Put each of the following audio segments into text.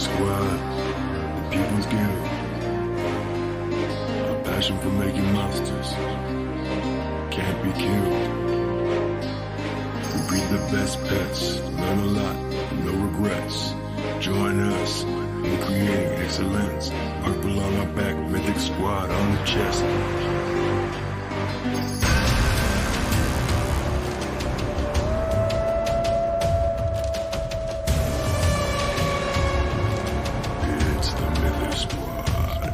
Squad, the People's Guild. A passion for making monsters. Can't be killed. We breed the best pets, learn a lot, no regrets. Join us in creating excellence. Purple on our back, Mythic Squad on the chest. It's the Mythic Squad.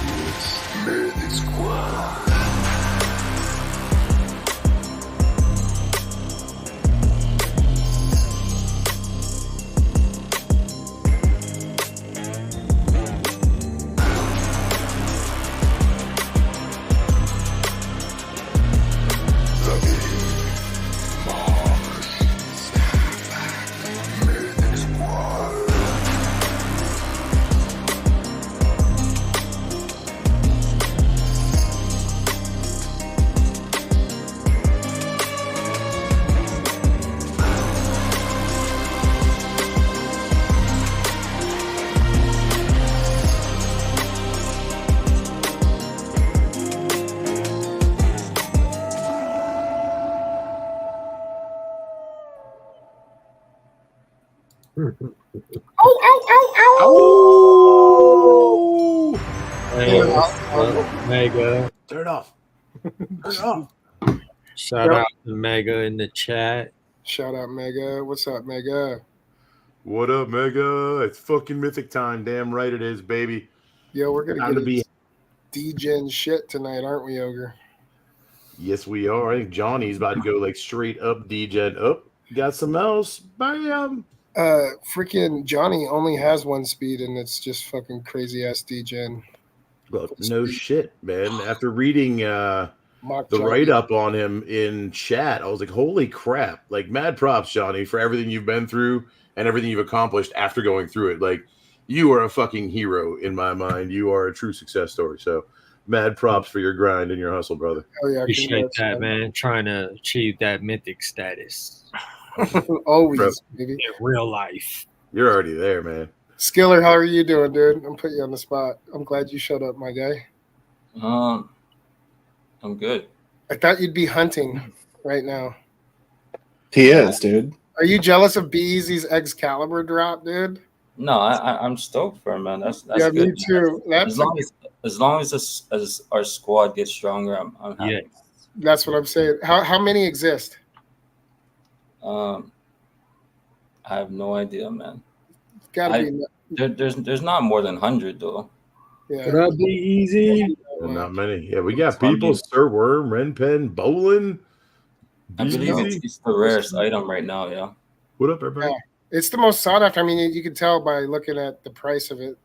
It's Mythic Squad. Hey, what's up, Mega? Turn it off. Turn it off. Shout out to Mega in the chat. Shout out Mega. What's up, Mega? What up, Mega? It's fucking Mythic time. Damn right it is, baby. Yo, we're gonna Time to be. D-Gen shit tonight, aren't we, Ogre? Yes, we are. I think Johnny's about to go like straight up D-Gen. Up. Got some else. Bam. Freaking Johnny only has one speed, and it's just fucking crazy ass D-Gen. Well, no shit, man. After reading the Johnny. write-up on him in chat, I was like, holy crap. Like, mad props, Johnny, for everything you've been through and everything you've accomplished after going through it. Like, you are a fucking hero in my mind. You are a true success story. So, mad props for your grind and your hustle, brother. Oh, yeah, Appreciate that, man. Trying to achieve that mythic status Always, Bro. baby. in real life. You're already there, man. Skiller, how are you doing, dude? I'm putting you on the spot. I'm glad you showed up, my guy. I'm good. I thought you'd be hunting right now. He is, dude. Are you jealous of B-Easy's Excalibur drop, dude? No, I'm stoked for him, man. That's Yeah, good. me too. As long as our squad gets stronger, I'm happy. Yeah. That's what I'm saying. How many exist? I have no idea, man. Gotta be. There's not more than 100 though. Yeah. Could that be easy? Well, not many. Yeah, we got people. Sir Worm, Renpen, Bolin. I believe it's the rarest item right now. Yeah. What up, everybody? Yeah. It's the most sought after. I mean, you can tell by looking at the price of it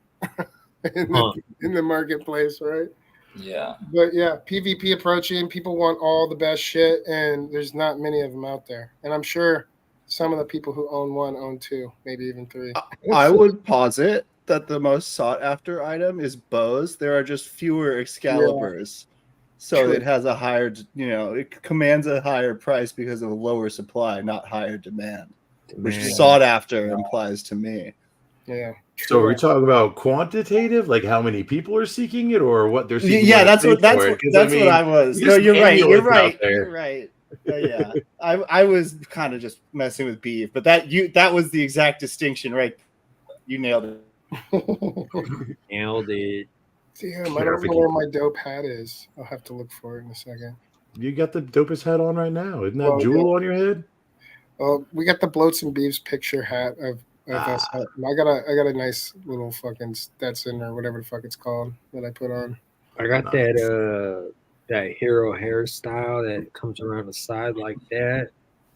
in the marketplace, right? Yeah. But yeah, PvP approaching. People want all the best shit, and there's not many of them out there. And I'm sure some of the people who own one own two, maybe even three. I would posit that the most sought after item is bows. There are just fewer Excaliburs. So True. it has a higher, it commands a higher price because of a lower supply, not higher demand. Which sought after implies to me. Yeah. So are we talking about quantitative, like how many people are seeking it, or what they're seeking? Yeah, that's what I was. No, you're right. You're right. You're right. Yeah, I was kind of just messing with beef, but that was the exact distinction, right? You nailed it. Nailed it. Damn, I don't know where my dope hat is. I'll have to look for it in a second. You got the dopest hat on right now. Isn't that Jewel on your head? Well, we got the Bloats and Beeves picture hat of us. I got a nice little fucking Stetson or whatever the fuck it's called that I put on. I got that hero hairstyle that comes around the side like that.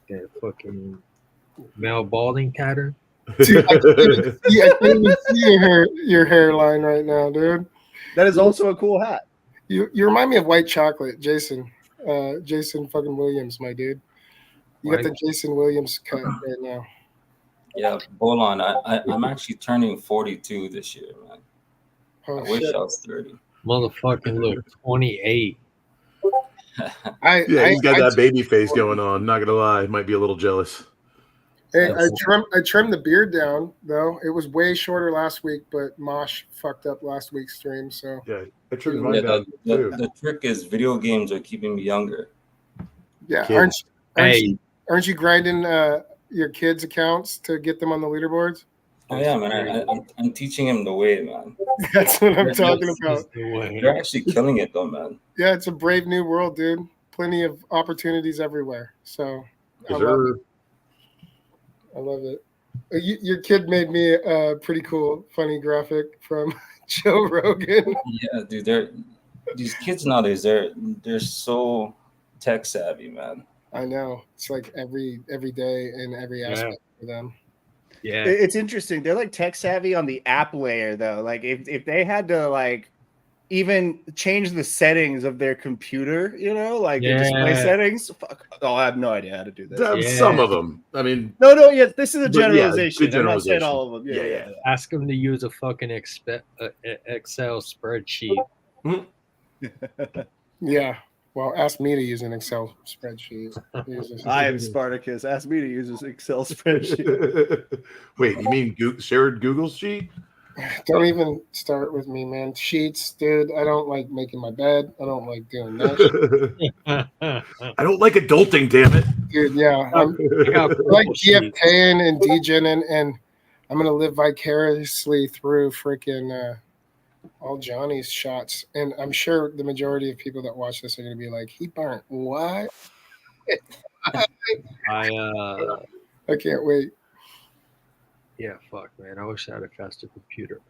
That fucking male balding pattern. Dude, I can't even see your hairline right now, dude. That is also a cool hat. You remind me of White Chocolate, Jason. Jason fucking Williams, my dude. You got the Jason Williams cut right now. Yeah, Bolon, I'm actually turning 42 this year, man. Oh, I wish I was 30. Motherfucking look 28. He's got that baby face going on. Not gonna lie, might be a little jealous. Hey, I trimmed the beard down though. It was way shorter last week, but Mosh fucked up last week's stream. So yeah, I trimmed mine down too. The trick is video games are keeping me younger. Yeah, Kids. aren't you grinding your kids' accounts to get them on the leaderboards? Oh yeah, man! I'm teaching him the way, man. That's what I'm talking about. They're actually killing it, though, man. Yeah, it's a brave new world, dude. Plenty of opportunities everywhere. So I love it. Your kid made me a pretty cool, funny graphic from Joe Rogan. Yeah, dude. These kids nowadays, they're so tech savvy, man. I know. It's like every day in every aspect for them. Yeah, it's interesting. They're like tech savvy on the app layer, though. Like if they had to like even change the settings of their computer, like the display settings. Fuck. Oh, I have no idea how to do that. Some of them. I mean, no. Yeah, this is a generalization. I'm not saying all of them. Yeah. Ask them to use a fucking Excel spreadsheet. Yeah. Well, ask me to use an Excel spreadsheet. I am Spartacus. Ask me to use this Excel spreadsheet. Wait, you mean shared Google sheet? Don't even start with me, man. Sheets, dude. I don't like making my bed. I don't like doing that. I don't like adulting, damn it. Dude, yeah. I like DFKing and DGenning, and I'm going to live vicariously through freaking all Johnny's shots. And I'm sure the majority of people that watch this are going to be like, he burnt what? I can't wait. Yeah, fuck, man. I wish I had a faster computer.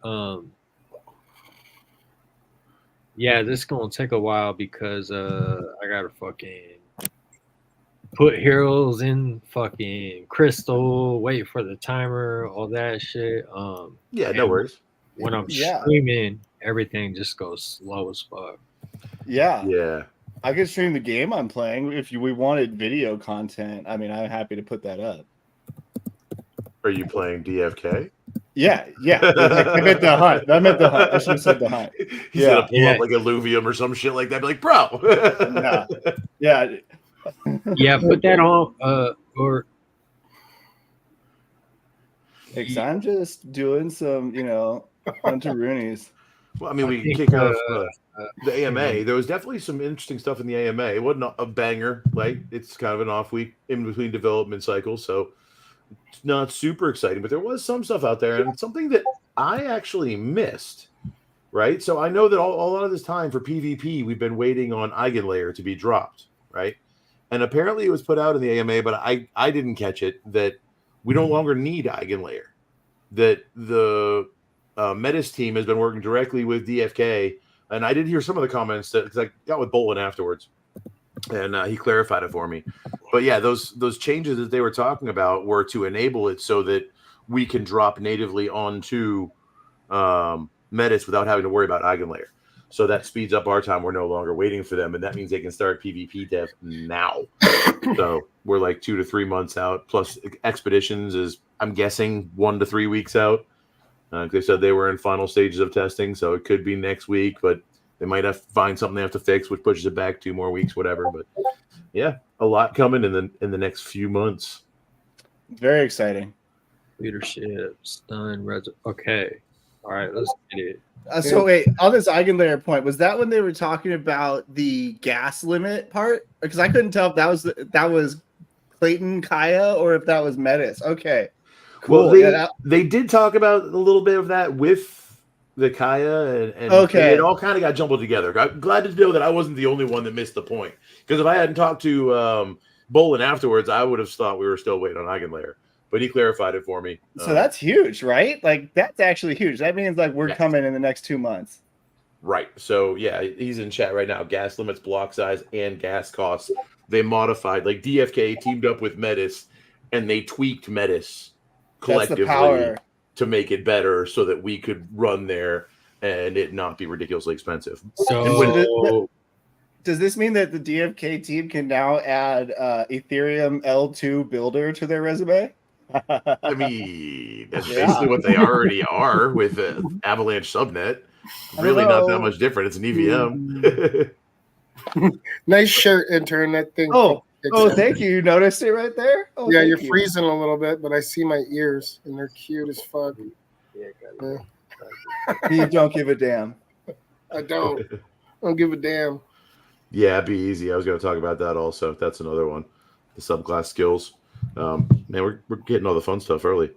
Yeah, this is gonna take a while because I gotta fucking put heroes in fucking crystal, wait for the timer, all that shit. Yeah, no worries. When I'm streaming, everything just goes slow as fuck. Yeah. I could stream the game I'm playing if we wanted video content. I mean, I'm happy to put that up. Are you playing DFK? Yeah. I meant the hunt. I should have said the hunt. He's gonna pull up like Illuvium or some shit like that. Be like, bro. Yeah. Yeah, put that on. Or I'm just doing some, Hunter-roonies. Well, I mean, we kick off the AMA. There was definitely some interesting stuff in the AMA. It wasn't a banger. Like, it's kind of an off week in between development cycles, so it's not super exciting. But there was some stuff out there, and something that I actually missed. Right, so I know that a lot of this time for PvP, we've been waiting on Eigenlayer to be dropped. Right, and apparently it was put out in the AMA, but I didn't catch it that we no longer need Eigenlayer. That the Metis team has been working directly with DFK, and I did hear some of the comments that because I got with Bolin afterwards, and he clarified it for me. But yeah, those changes that they were talking about were to enable it so that we can drop natively onto Metis without having to worry about Eigenlayer. So that speeds up our time. We're no longer waiting for them, and that means they can start PvP dev now. So we're like 2 to 3 months out. Plus expeditions is, I'm guessing, 1 to 3 weeks out. They said they were in final stages of testing, so it could be next week, but they might have to find something they have to fix, which pushes it back 2 more weeks, whatever. But yeah, a lot coming in the next few months. Very exciting. Leadership, stun, okay. All right, let's get it. So wait, on this Eigenlayer point, was that when they were talking about the gas limit part? Because I couldn't tell if that was Clayton Kaya or if that was Metis. Okay, cool. Well, they did talk about a little bit of that with the Kaya, and okay, it all kind of got jumbled together. I'm glad to know that I wasn't the only one that missed the point. Because if I hadn't talked to Bolin afterwards, I would have thought we were still waiting on Eigenlayer. But he clarified it for me. So that's huge, right? Like, that's actually huge. That means, like, we're coming in the next 2 months. Right. So, yeah, he's in chat right now. Gas limits, block size, and gas costs. They modified. Like, DFK teamed up with Metis, and they tweaked Metis collectively to make it better so that we could run there and it not be ridiculously expensive. So does this mean that the DFK team can now add Ethereum L2 builder to their resume? I mean, that's basically what they already are with Avalanche Subnet. Really not that much different. It's an EVM. Nice shirt, intern. That thing. Oh, thank you. You noticed it right there? Oh, yeah, thank you're you. freezing a little bit, but I see my ears, and they're cute as fuck. Yeah. You don't give a damn. I don't give a damn. Yeah, it'd be easy. I was going to talk about that also. That's another one. The subclass skills. Man, we're getting all the fun stuff early.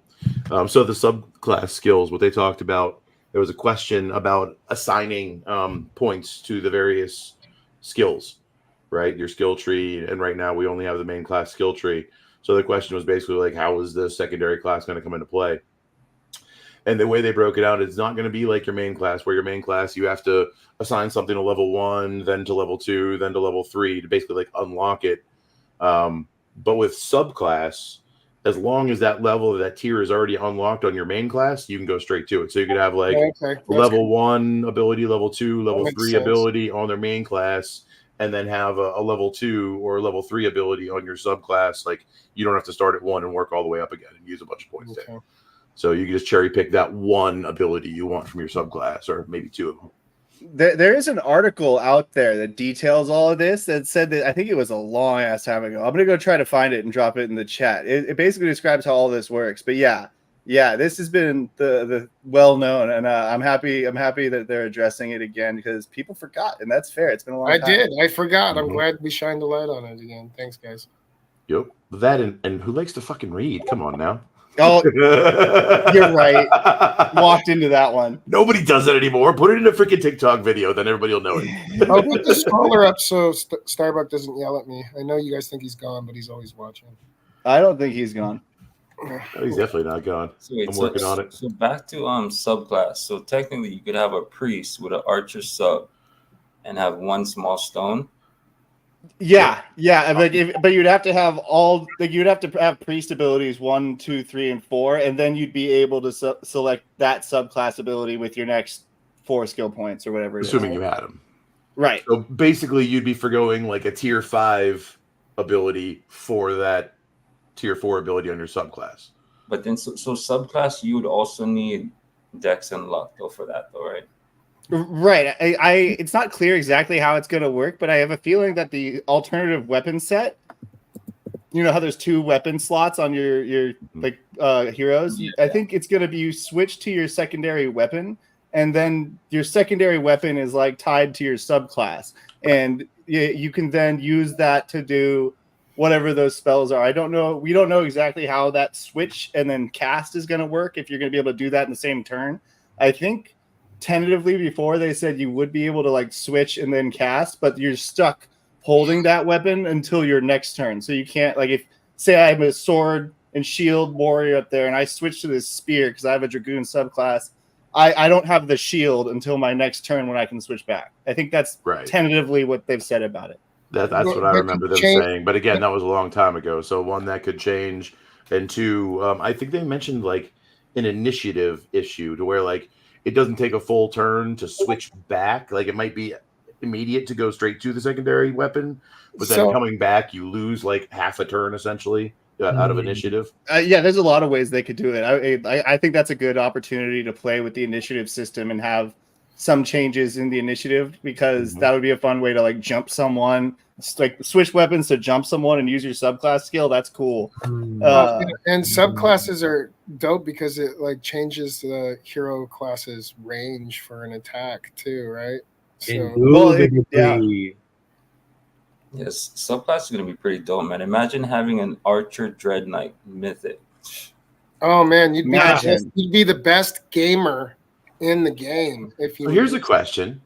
So the subclass skills, what they talked about, there was a question about assigning points to the various skills, right? Your skill tree. And right now we only have the main class skill tree. So the question was basically like, how is the secondary class going to come into play? And the way they broke it out, it's not going to be like your main class, where your main class, you have to assign something to level 1, then to level 2, then to level 3 to basically like unlock it. But with subclass, as long as that level, that tier is already unlocked on your main class, you can go straight to it. So you could have like level 1 ability, level 2, level 3 ability on their main class, and then have a level 2 or level 3 ability on your subclass. Like you don't have to start at 1 and work all the way up again and use a bunch of points there. So you can just cherry pick that one ability you want from your subclass, or maybe 2 of them. There is an article out there that details all of this that said that, I think it was a long ass time ago. I'm going to go try to find it and drop it in the chat. It basically describes how all this works. But yeah, this has been the well known, and I'm happy that they're addressing it again because people forgot, and that's fair. It's been a long time. I forgot. I'm glad we shined the light on it again. Thanks, guys. Yep. That and who likes to fucking read? Come on now. Oh, you're right. Walked into that one. Nobody does that anymore. Put it in a freaking TikTok video, then everybody will know it. I'll put the scroller up so Starbuck doesn't yell at me. I know you guys think he's gone, but he's always watching. I don't think he's gone. No, he's definitely not gone. So wait, I'm working on it. So back to subclass. So technically, you could have a priest with an archer sub, and have one small stone. Yeah, but you'd have to have you'd have to have priest abilities 1, 2, 3, and 4, and then you'd be able to select that subclass ability with your next 4 skill points or whatever. Assuming you had them, right? So basically, you'd be forgoing like a tier 5 ability for that tier 4 ability on your subclass. But then, so subclass, you would also need Dex and Luck though for that, though, right? Right. I it's not clear exactly how it's going to work, but I have a feeling that the alternative weapon set, you know how there's 2 weapon slots on your like heroes. Yeah. I think it's going to be you switch to your secondary weapon, and then your secondary weapon is like tied to your subclass, and you can then use that to do whatever those spells are. I don't know. We don't know exactly how that switch and then cast is going to work. If you're going to be able to do that in the same turn, I think. Tentatively before they said you would be able to like switch and then cast, but you're stuck holding that weapon until your next turn. So you can't, like, if say I'm a sword and shield warrior up there and I switch to this spear because I have a dragoon subclass, I don't have the shield until my next turn when I can switch back. I think that's tentatively what they've said about it. That's what I remember them saying. But again, that was a long time ago. So 1, that could change, and 2, I think they mentioned like an initiative issue to where like it doesn't take a full turn to switch back. Like it might be immediate to go straight to the secondary weapon, but then coming back, you lose like half a turn essentially out of initiative. Yeah, there's a lot of ways they could do it. I think that's a good opportunity to play with the initiative system and have some changes in the initiative, because that would be a fun way to like jump someone, like switch weapons to jump someone and use your subclass skill. That's cool. And subclasses are dope because it like changes the hero class's range for an attack too, right? So, yes, subclass is gonna be pretty dope, man. Imagine having an Archer Dread Knight Mythic. Oh man, you'd be the best gamer in the game if you. So here's a question: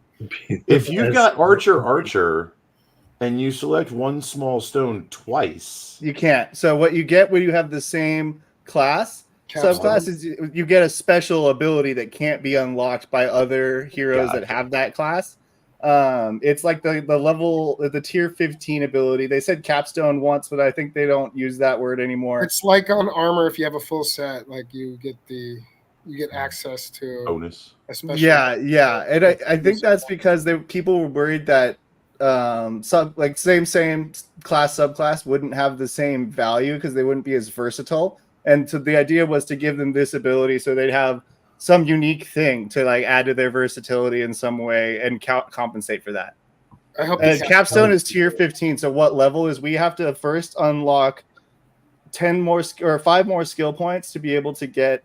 if you've got Archer, and you select one small stone twice, you can't. So what you get when you have the same class subclass is you get a special ability that can't be unlocked by other heroes that have that class. It's like the tier 15 ability. They said capstone once, but I think they don't use that word anymore. It's like on armor. If you have a full set, like you get access to bonus. Yeah, and I think that's because people were worried that same class subclass wouldn't have the same value because they wouldn't be as versatile. And so the idea was to give them this ability so they'd have some unique thing to like add to their versatility in some way and compensate for that. I hope And Capstone is tier 15. So what level is we have to first unlock 10 more or 5 more skill points to be able to get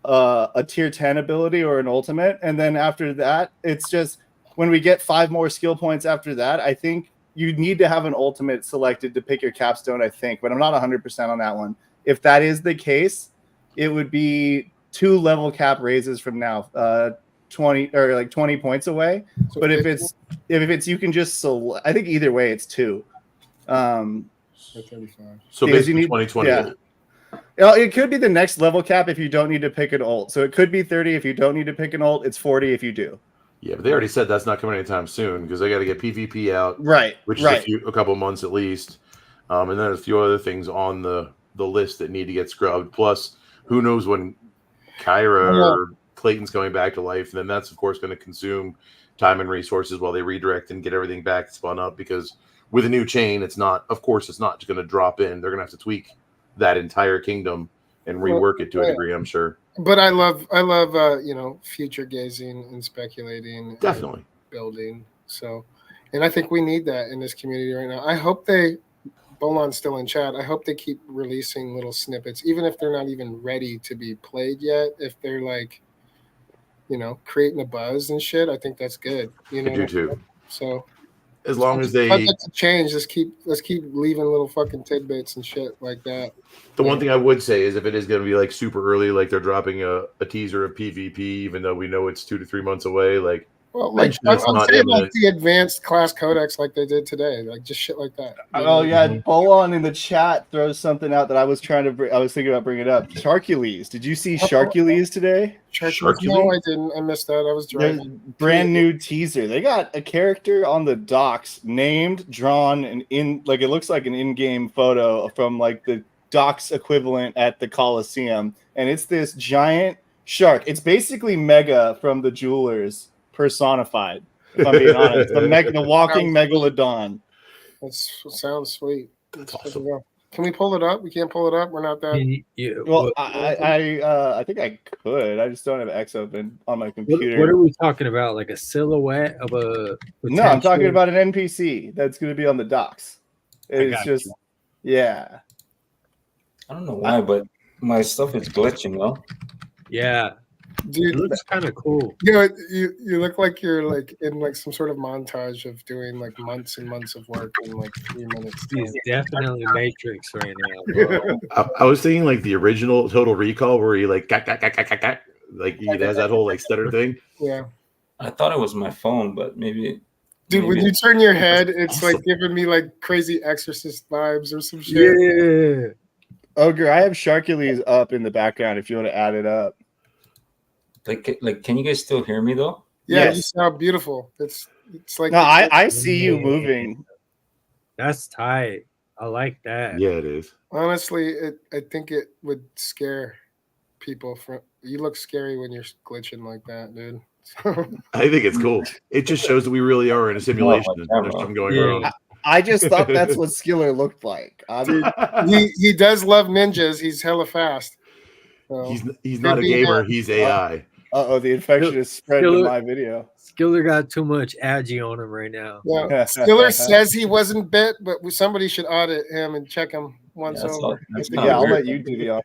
a tier 10 ability or an ultimate, and then after that, it's just when we get 5 more skill points after that, I think you need to have an ultimate selected to pick your Capstone, I think, but I'm not 100% on that one. If that is the case, it would be 2 level cap raises from now, 20 or like 20 points away. So but if it's you can just select, I think either way it's 2. 35. So basically 2028. Yeah. It could be the next level cap if you don't need to pick an ult. So it could be 30 if you don't need to pick an ult. It's 40 if you do. Yeah, but they already said that's not coming anytime soon because they got to get PvP out, Right? which is a couple months at least, and then a few other things on the list that need to get scrubbed. Plus, who knows when Kyra or Clayton's coming back to life, and then that's of course going to consume time and resources while they redirect and get everything back spun up. Because with a new chain, it's not just going to drop in. They're going to have to tweak that entire kingdom and rework it to a degree, I'm sure. But I love future gazing and speculating, Definitely and building. So, and I think we need that in this community right now. I hope Bolon's still in chat. I hope they keep releasing little snippets, even if they're not even ready to be played yet. If they're like, creating a buzz and shit, I think that's good. I do too. So as long as they to change, let's keep leaving little fucking tidbits and shit like that. The one thing I would say is if it is going to be like super early, like they're dropping a teaser of PvP, even though we know it's 2 to 3 months away, like I'm saying like the advanced class codex like they did today, like just shit like that. Oh yeah, Bolon in the chat throws something out that I was thinking about bringing it up. Sharkules. Did you see Sharkules today? Sharkules? No, I didn't. I missed that. I was driving. Brand new teaser. They got a character on the docks named, drawn, and it looks like an in-game photo from like the docks equivalent at the Coliseum, and it's this giant shark. It's basically Mega from the Jewelers personified, if I'm being honest. The walking megalodon. That sounds sweet. That's awesome. Can we pull it up? We can't pull it up. We're not that. Well, I think I could. I just don't have X open on my computer. What are we talking about? Like a silhouette of a? No, I'm talking about an NPC that's going to be on the docks. It's just, yeah. I don't know why, but my stuff is glitching, though. Yeah. Dude, it looks kind of cool. You look like you're like in like some sort of montage of doing like months and months of work in like 3 minutes. He's definitely Matrix right now, bro. I was thinking like the original Total Recall where he like like he has that whole like stutter thing. Yeah. I thought it was my phone, but maybe. Dude, when you turn your head, it's like giving me like crazy Exorcist vibes or some shit. Yeah. Ogre, I have Sharkules up in the background if you want to add it up. Like, can you guys still hear me though? Yeah, Yes. You sound beautiful. It's like No, I see you moving. That's tight. I like that. Yeah, it is. Honestly, I think it would scare people. You look scary when you're glitching like that, dude. I think it's cool. It just shows that we really are in a simulation. And there's something going wrong. I just thought that's what Skiller looked like. He does love ninjas. He's hella fast. So. He's not a gamer. He's AI. The infection is spreading in my video. Skiller got too much agi on him right now. Yeah. Skiller says he wasn't bit, but somebody should audit him and check him once over. I'll let you do the audit.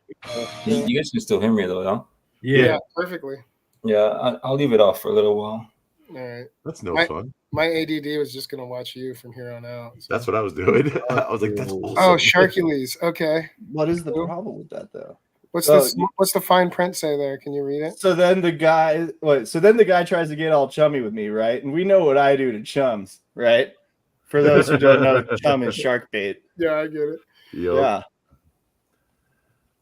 You guys can still hear me though, no? Yeah, perfectly. Yeah, I'll leave it off for a little while. All right. That's no fun. My ADD was just gonna watch you from here on out. So. That's what I was doing. I was like, that's awesome. Oh, Sharkules. Okay. What is the problem with that though? What's the fine print say there? Can you read it? So then the guy tries to get all chummy with me, right? And we know what I do to chums, right? For those who don't know, chum is shark bait. Yeah, I get it. Yep. Yeah.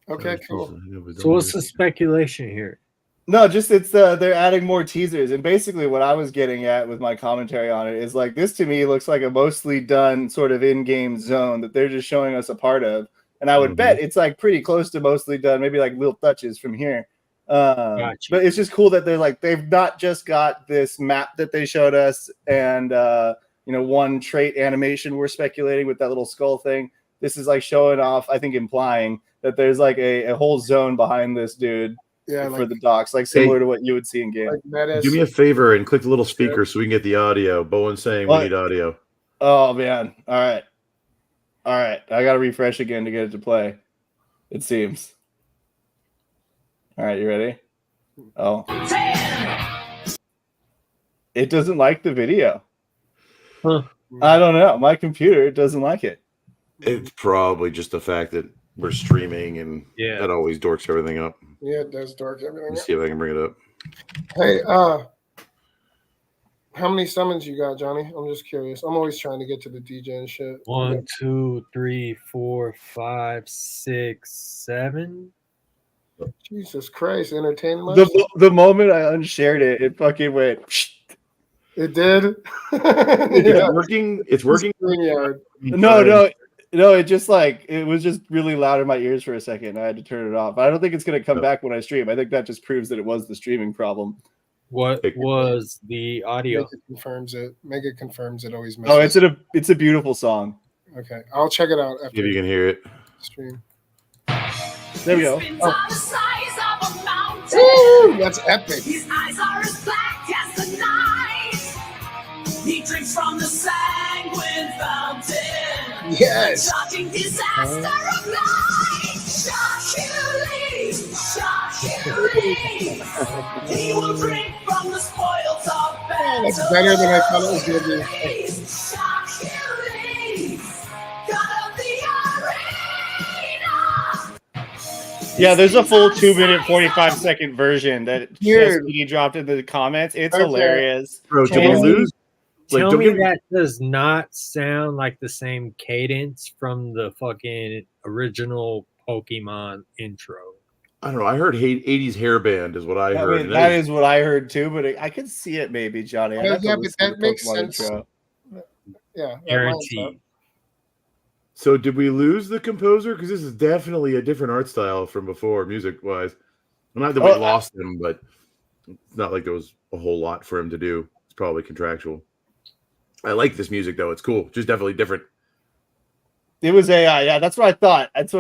Okay, cool. So what's the speculation here? No, just it's they're adding more teasers, and basically what I was getting at with my commentary on it is like this to me looks like a mostly done sort of in-game zone that they're just showing us a part of. And I would bet it's like pretty close to mostly done, maybe like little touches from here. But it's just cool that they've not just got this map that they showed us and one trait animation we're speculating with that little skull thing. This is like showing off, I think implying that there's like a whole zone behind this dude. Yeah, for like, the docs, like similar to what you would see in game. like Metis. Do me a favor and click the little speaker so we can get the audio. Bowen's saying we need audio. Oh man! All right. I got to refresh again to get it to play. It seems. All right, you ready? Oh, it doesn't like the video. Huh. I don't know. My computer doesn't like it. It's probably just the fact that we're streaming and that always dorks everything up. Yeah, it does dork everything. Let's see if I can bring it up. Hey, how many summons you got, Johnny? I'm just curious. I'm always trying to get to the DJ and shit. 1, 2, 3, 4, 5, 6, 7. Jesus Christ, entertaining much? The moment I unshared it, it fucking went. It did. It's working. It's working. No, it just like it was just really loud in my ears for a second. I had to turn it off. I don't think it's gonna come back when I stream. I think that just proves that it was the streaming problem. What was the audio? Mega confirms it always messes. Oh, it's a beautiful song. Okay, I'll check it out after. If you can hear it. Stream. There we go. Woo, that's epic. His eyes are as black as the night. He drinks from the sanguine fountain. Yes. Shocking disaster of life. Shockingly. He will drink from the spoils of battle. That's better than I thought it was going to be. Shockingly. God of the arena. Yeah, there's a full 2-minute 45-second version that he dropped in the comments. It's hilarious. Bro, did we lose? Tell me that does not sound like the same cadence from the fucking original Pokemon intro. I don't know. I heard 80s hair band is what I heard. Mean, that is what I heard too, but I could see it maybe, Johnny. Yeah, but that makes sense. Intro. Yeah, guaranteed. So did we lose the composer? Because this is definitely a different art style from before, music-wise. Not that we lost him, but it's not like there was a whole lot for him to do. It's probably contractual. I like this music, though. It's cool. Just definitely different. It was AI. Yeah, that's what I thought. It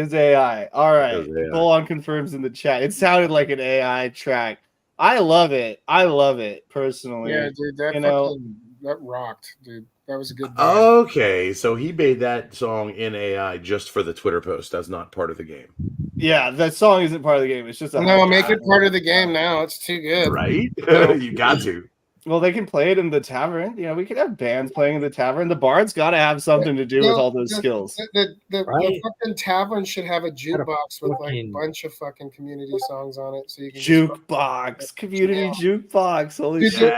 was AI. All right. Full on confirms in the chat. It sounded like an AI track. I love it. Personally. Yeah, dude. That rocked, dude. That was a good. Okay, so he made that song in AI just for the Twitter post. That's not part of the game. Yeah, that song isn't part of the game. It's just make it part of the game now. It's too good, right? You got to. Well, they can play it in the tavern. You know, we could have bands playing in the tavern. The bard's got to have something to do with all those skills. The fucking tavern should have a jukebox with like a bunch of fucking community songs on it, so you can community jukebox. Holy shit!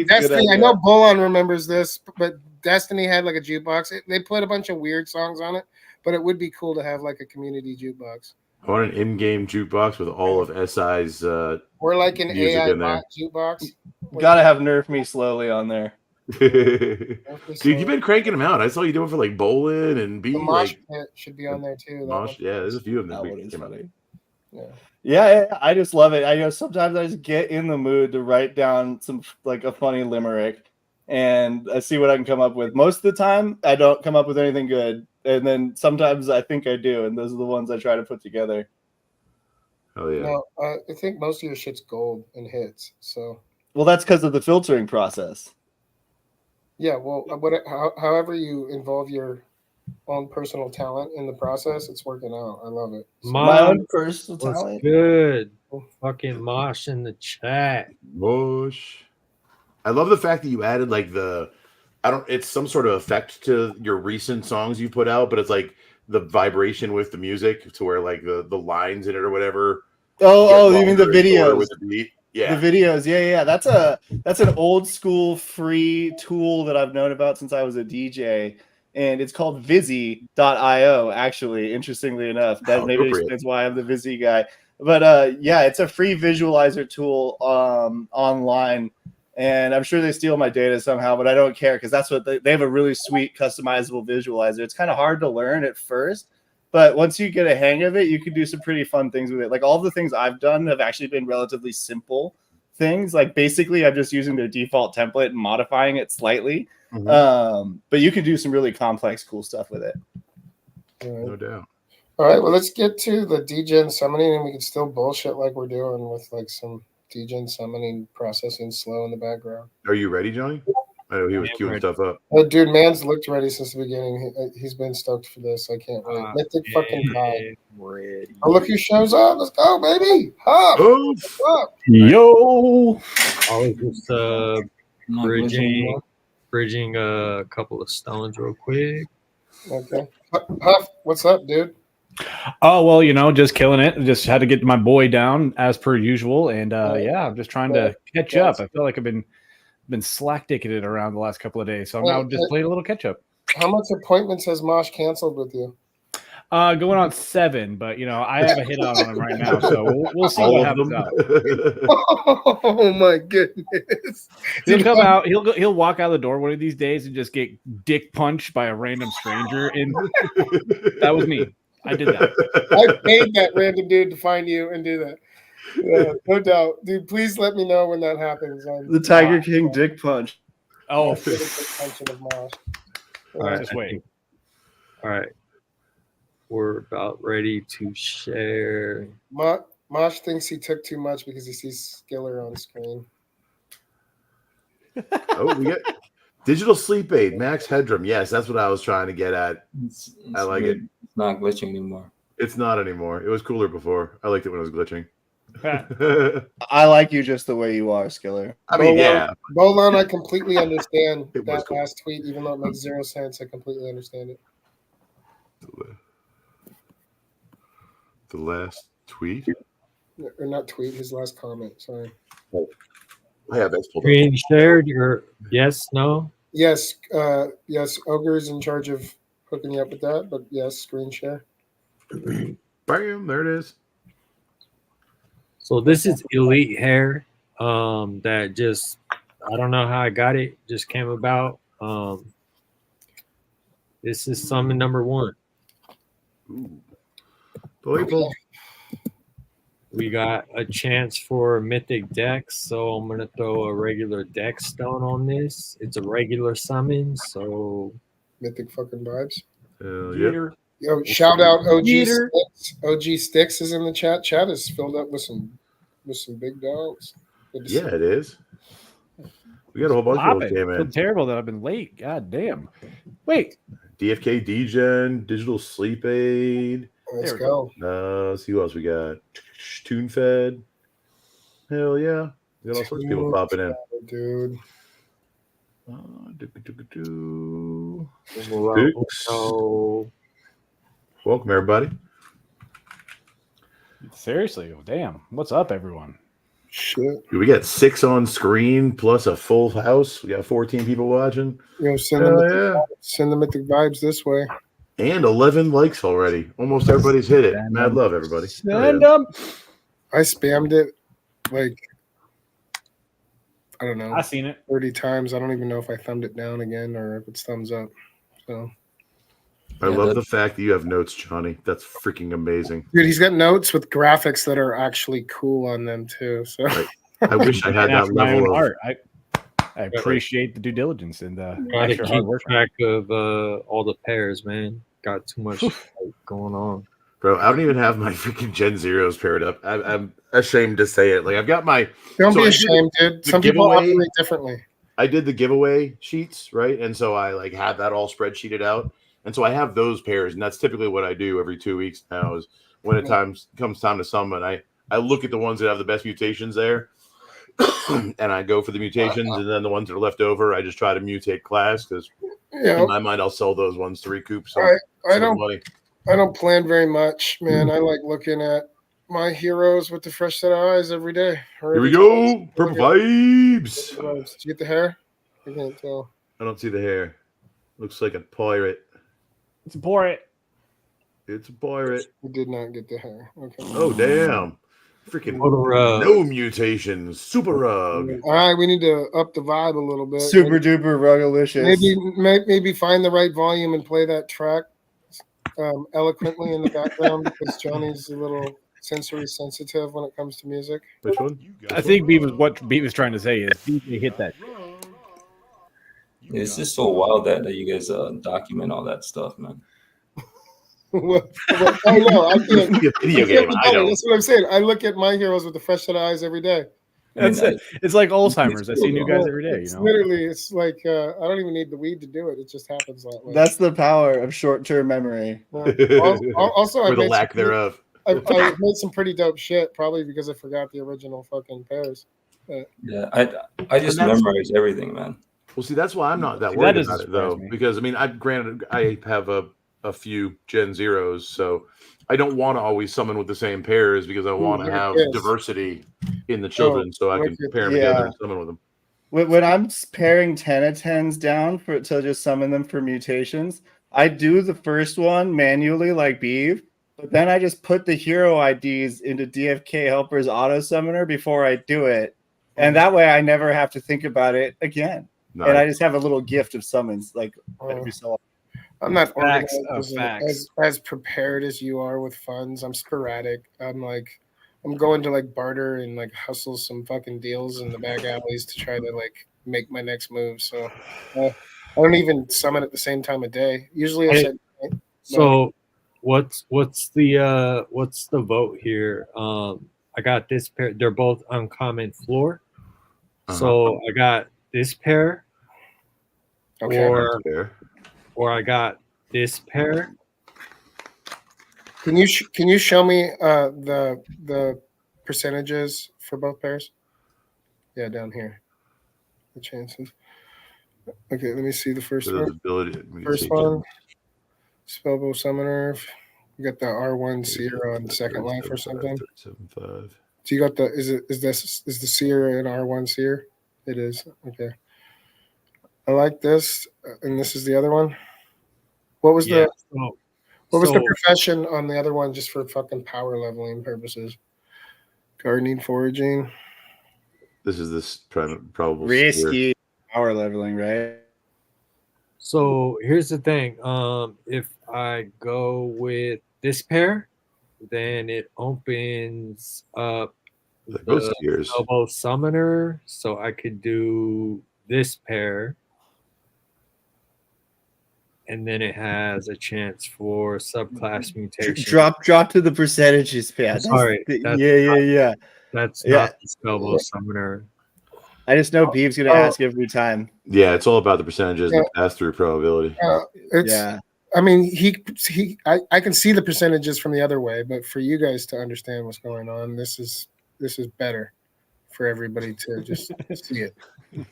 Destiny. I know Bolon remembers this, but Destiny had like a jukebox. They put a bunch of weird songs on it, but it would be cool to have like a community jukebox. I want an in-game jukebox with all of SI's or like an AI bot jukebox. Gotta have Nerf Me Slowly on there. Dude, you've been cranking them out. I saw you doing for like bowling and being the mosh pit should be on there too. Yeah, there's a few of them. That is funny. Yeah, I just love it. I know sometimes I just get in the mood to write down some like a funny limerick, and I see what I can come up with. Most of the time, I don't come up with anything good. And then sometimes I think I do, and those are the ones I try to put together. Oh yeah. No, I think most of your shit's gold and hits. So. Well, that's because of the filtering process. Yeah. Well, however you involve your own personal talent in the process, it's working out. I love it. So my own personal talent. Good. Fucking Mosh in the chat. Mosh. I love the fact that you added like it's some sort of effect to your recent songs you put out, but it's like the vibration with the music to where like the lines in it or whatever. Oh, you mean the videos with the beat? Yeah. The videos. Yeah. That's an old school free tool that I've known about since I was a DJ, and it's called Vizzy.io. Actually, interestingly enough, that maybe explains why I'm the Vizzy guy. But yeah, it's a free visualizer tool online. And I'm sure they steal my data somehow, but I don't care because that's what they have a really sweet customizable visualizer. It's kind of hard to learn at first, but once you get a hang of it, you can do some pretty fun things with it. Like all the things I've done have actually been relatively simple things. Like basically I'm just using their default template and modifying it slightly. Mm-hmm. But you can do some really complex, cool stuff with it. No doubt. All right, well, let's get to the degen summoning, and we can still bullshit like we're doing with like some degen summoning processing slow in the background. Are you ready, Johnny? I know he was queuing stuff up. Dude, man's looked ready since the beginning. He's been stoked for this. I can't wait. Mythic fucking guy. Oh, look who shows up. Let's go, baby. Huff. Oh, What's up? Yo. I was just bridging a couple of stones real quick. Okay. Huff, what's up, dude? Oh, well, just killing it. Just had to get my boy down as per usual. And yeah, I'm just trying to catch up. I feel like I've been slack dicking it around the last couple of days. So I'm now just playing a little catch up. How much appointments has Mosh canceled with you? Going on 7, but I have a hit out on him right now, so we'll see what happens out. Oh my goodness! He'll come out. He'll walk out the door one of these days and just get dick punched by a random stranger, and that was me. I did that. I paid that random dude to find you and do that. Yeah, no doubt, dude. Please let me know when that happens. The Tiger King dick punch. Oh, All right, just wait. All right. We're about ready to share. Mosh thinks he took too much because he sees Skiller on screen. Oh, we got digital sleep aid, max headroom. Yes, that's what I was trying to get at. I like it. It's not glitching anymore. It's not anymore. It was cooler before. I liked it when it was glitching. I like you just the way you are, Skiller. I mean, yeah. Bolon, I completely understand It was that cool. last tweet, even though it makes 0 sense. I completely understand it. The last tweet? Or not tweet, his last comment. Sorry. I have that pulled up. Screen shared your yes, no? Yes, yes, Ogre's in charge of hooking you up with that, but yes, screen share. Bam, there it is. So this is elite hair. That just I don't know how I got it. Just came about. This is summon number 1. Ooh. Delightful. We got a chance for Mythic Dex, so I'm gonna throw a regular Dex stone on this. It's a regular summon, so Mythic fucking vibes. Yeah. Yo, shout out OG Sticks. OG Sticks is in the chat. Chat is filled up with some big dogs. Yeah, it is. We got a whole bunch of those came I feel in. terrible that I've been late. God damn. Wait. DFK Degen, digital sleep aid. Let's go. Let's see who else we got. Tune Fed. Hell yeah. We got all sorts of people popping in. Dude. Welcome, everybody. Seriously. Damn. What's up, everyone? Shit. We got 6 on screen plus a full house. We got 14 people watching. Send the Mythic vibes this way. And 11 likes already. Almost everybody's hit it. Mad love, everybody. Send them. I spammed it like, I don't know, I seen it 30 times. I don't even know if I thumbed it down again or if it's thumbs up. So I love the fact that you have notes, Johnny. That's freaking amazing. dude, he's got notes with graphics that are actually cool on them too. So I wish I had that my level own of art. I appreciate the due diligence and Gotta extra hard keep work. track of all the pairs, man. Got too much going on. Bro, I don't even have my freaking Gen Zeros paired up. I'm ashamed to say it. Like I've got my don't so be I ashamed, dude. the Some people giveaway- operate differently. I did the giveaway sheets, right? And so I like had that all spreadsheeted out. And so I have those pairs, and that's typically what I do every 2 weeks now is when it comes time to summon. I look at the ones that have the best mutations there, and I go for the mutations, and then the ones that are left over, I just try to mutate class because in my mind I'll sell those ones to recoup some money. I don't plan very much, man. I like looking at my heroes with the fresh set of eyes every day. Here we go. Purple vibes. Did you get the hair? I can't tell. I don't see the hair. Looks like a pirate. It's a pirate. It's a pirate. I did not get the hair. Okay. Oh, damn. Freaking Rug. no mutations. Super rug. All right, we need to up the vibe a little bit. Super duper rugalicious. Maybe find the right volume and play that track eloquently in the background because Johnny's a little sensory sensitive when it comes to music. Which one? I think what Beat was trying to say is DJ hit that. It's just so wild that you guys document all that stuff, man. I know. I can't. Video game. I don't. That's what I'm saying. I look at my heroes with a fresh set of eyes every day. That's it. It's like Alzheimer's. I see new guys every day. It's literally, it's like I don't even need the weed to do it. It just happens that way. That's the power of short-term memory. Also, or the lack thereof. I made some pretty dope shit, probably because I forgot the original fucking pairs. Yeah, I just memorize everything, man. Well, see, that's why I'm not that worried about it, though, me. because I mean, granted, I have a few Gen Zeros, so I don't want to always summon with the same pairs because I want to have diversity in the children, so I can pair them together and summon with them. When I'm pairing 10 of 10s down to just summon them for mutations, I do the first one manually like Beeve, but then I just put the hero IDs into DFK Helper's auto summoner before I do it. And that way I never have to think about it again. Nice. And I just have a little gift of summons like every so often. I'm not as prepared as you are with funds. I'm sporadic. I'm going to like barter and like hustle some fucking deals in the back alleys to try to like make my next move. So I don't even summon at the same time of day. Usually I said. So what's the vote here? I got this pair. They're both uncommon floor. So I got this pair. Okay. Or I got this pair. Can you show me the percentages for both pairs? Yeah, down here. The chances. Okay, let me see the first one. First one, Spellbow Summoner. You got the R1 Seer on Second Life or something. 7.5. So you got the is the Seer an R1 Seer? It is. Okay. I like this, and this is the other one. What was the profession on the other one, just for fucking power leveling purposes? Gardening, foraging. This is this probable risky power leveling, right? So here's the thing. If I go with this pair, then it opens up the Elbow Summoner, so I could do this pair. And then it has a chance for subclass mutation. Drop to the percentages, Pat. Sorry. Yeah. That's not the Spellbow Summoner. I just know Beeve's going to ask every time. Yeah, it's all about the percentages, the pass-through probability. I mean, I can see the percentages from the other way, but for you guys to understand what's going on, this is better for everybody to just see it.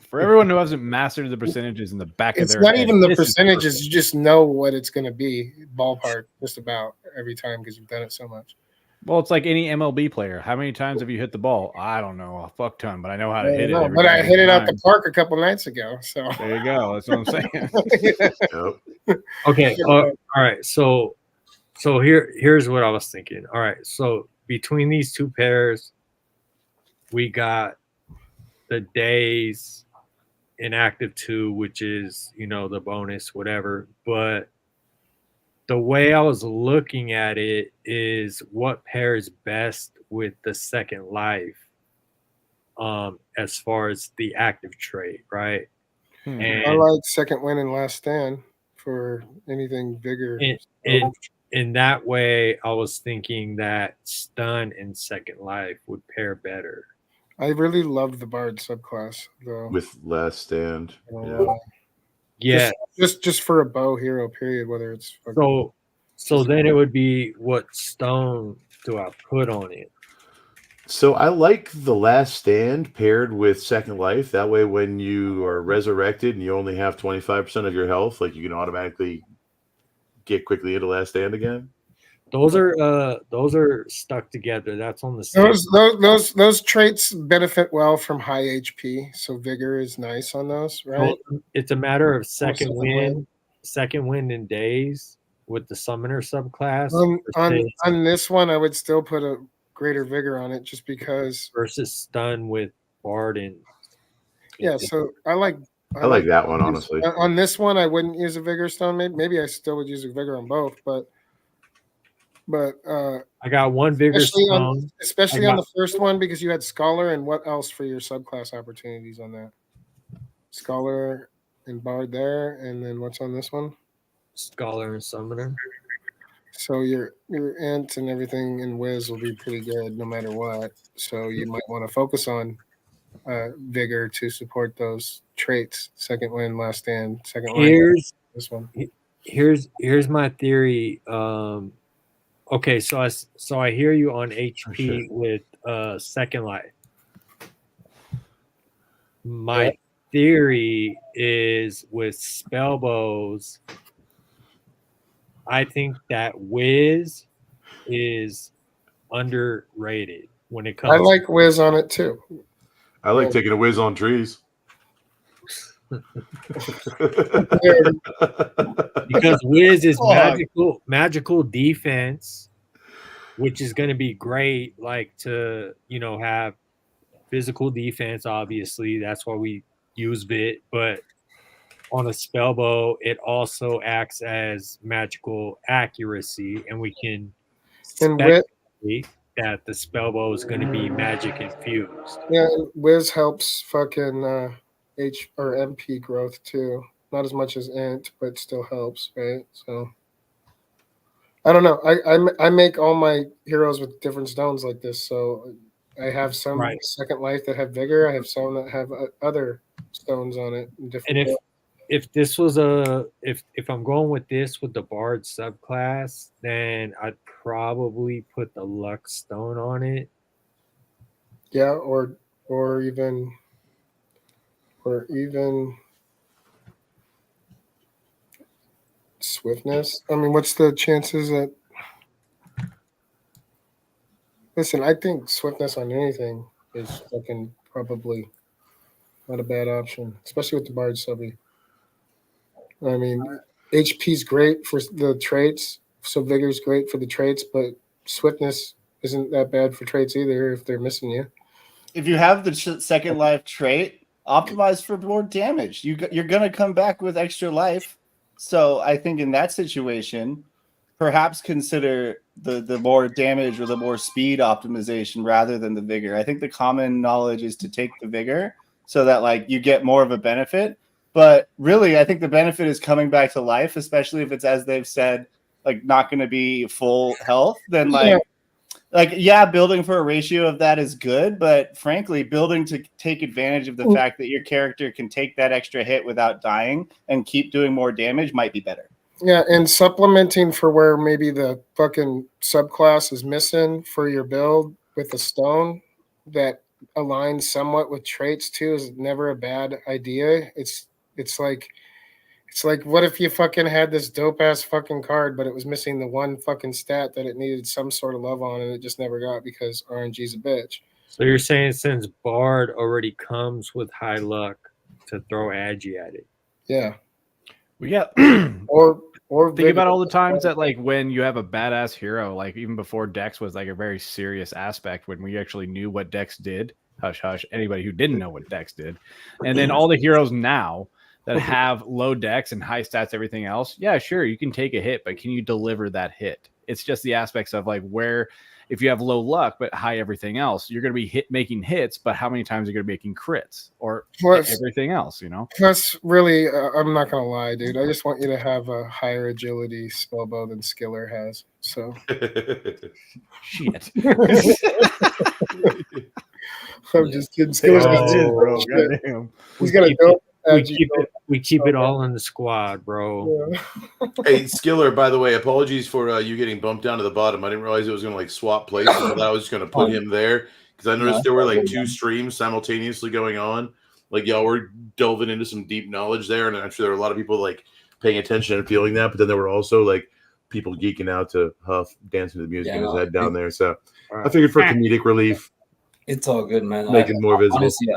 For everyone who hasn't mastered the percentages in the back of their head. It's not even the percentages. You just know what it's going to be, ballpark, just about every time because you've done it so much. Well, it's like any MLB player. How many times have you hit the ball? I don't know, a fuck ton, but I know how to hit it. But I hit it out the park a couple nights ago. So there you go. That's what I'm saying. Okay. All right. So here's what I was thinking. All right. So between these two pairs, we got the days in active 2, which is, the bonus, whatever. But the way I was looking at it is what pairs best with the Second Life as far as the active trait, right? And I like Second Win and Last Stand for anything bigger. In that way, I was thinking that Stun and Second Life would pair better. I really loved the Bard subclass though. With Last Stand. Yeah. Just for a bow hero, period, whether it's so then it would be what stone do I put on it? So I like the Last Stand paired with Second Life. That way when you are resurrected and you only have 25% of your health, like you can automatically get quickly into Last Stand again. Those are stuck together. That's on the same. Those traits benefit well from high HP, so vigor is nice on those, right? Well, it's a matter of second wind in days with the summoner subclass. On this one, I would still put a greater vigor on it, just because versus stun with Bard and. Yeah, so I like that one honestly. On this one, I wouldn't use a vigor stone. Maybe I still would use a vigor on both, but I got one vigor stone, especially on the first one, because you had scholar, and what else for your subclass opportunities on that? Scholar and Bard there, and then what's on this one? Scholar and summoner. So your int and everything in Wiz will be pretty good no matter what. So you might want to focus on vigor to support those traits. Second win, last stand, second line. Here's This one. here's my theory. Okay, so I hear you on HP with Second Life. My theory is with spell bows. I think that Wiz is underrated when it comes. I like Wiz on it too. I like taking a whiz on trees. Because Wiz is magical defense, which is going to be great. Like to have physical defense. Obviously, that's why we use Vit. But on a spell bow, it also acts as magical accuracy, and we can speculate that the spell bow is going to be magic infused. Yeah, Wiz helps fucking H or MP growth too. Not as much as int, but still helps, right? So I don't know. I make all my heroes with different stones like this. So I have some Second Life that have vigor. I have some that have other stones on it. And if this was if I'm going with this with the Bard subclass, then I'd probably put the Luck Stone on it. Yeah, or even swiftness. I mean, what's the chances that? Listen, I think swiftness on anything is fucking probably not a bad option, especially with the Bard subby. I mean, HP's great for the traits, so vigor's great for the traits, but swiftness isn't that bad for traits either if they're missing you. If you have the Second Life trait, optimize for more damage. You're going to come back with extra life. So I think in that situation, perhaps consider the more damage or the more speed optimization rather than the vigor. I think the common knowledge is to take the vigor so that like you get more of a benefit. But really, I think the benefit is coming back to life, especially if it's, as they've said, like not going to be full health. Then building for a ratio of that is good. But frankly, building to take advantage of the fact that your character can take that extra hit without dying and keep doing more damage might be better. Yeah, and supplementing for where maybe the fucking subclass is missing for your build with a stone that aligns somewhat with traits too is never a bad idea. It's like what if you fucking had this dope ass fucking card, but it was missing the one fucking stat that it needed some sort of love on, and it just never got because RNG's a bitch. So you're saying since Bard already comes with high luck to throw Agi at it? Yeah. Well, yeah. or think about all the times that like when you have a badass hero, like even before Dex was like a very serious aspect when we actually knew what Dex did. Hush, hush. Anybody who didn't know what Dex did. And then all the heroes now that have low Dex and high stats, everything else. Yeah, sure. You can take a hit, but can you deliver that hit? It's just the aspects of like where if you have low luck, but high everything else, you're going to be making hits, but how many times are you going to be making crits or everything else, you know? Plus, really, I'm not going to lie, dude. I just want you to have a higher agility spellbow than Skiller has. So, shit. I'm just kidding. Skiller's he's got a dope. We keep it all in the squad, bro. Yeah. Hey, Skiller, by the way, apologies for you getting bumped down to the bottom. I didn't realize it was going to like swap places. I thought I was just going to put him there because I noticed there were like two streams simultaneously going on. Like y'all were delving into some deep knowledge there, and I'm sure there were a lot of people like paying attention and feeling that. But then there were also like people geeking out to Huff dancing to the music in his head down there. So I figured for comedic relief, it's all good, man. Making more visible. Honestly,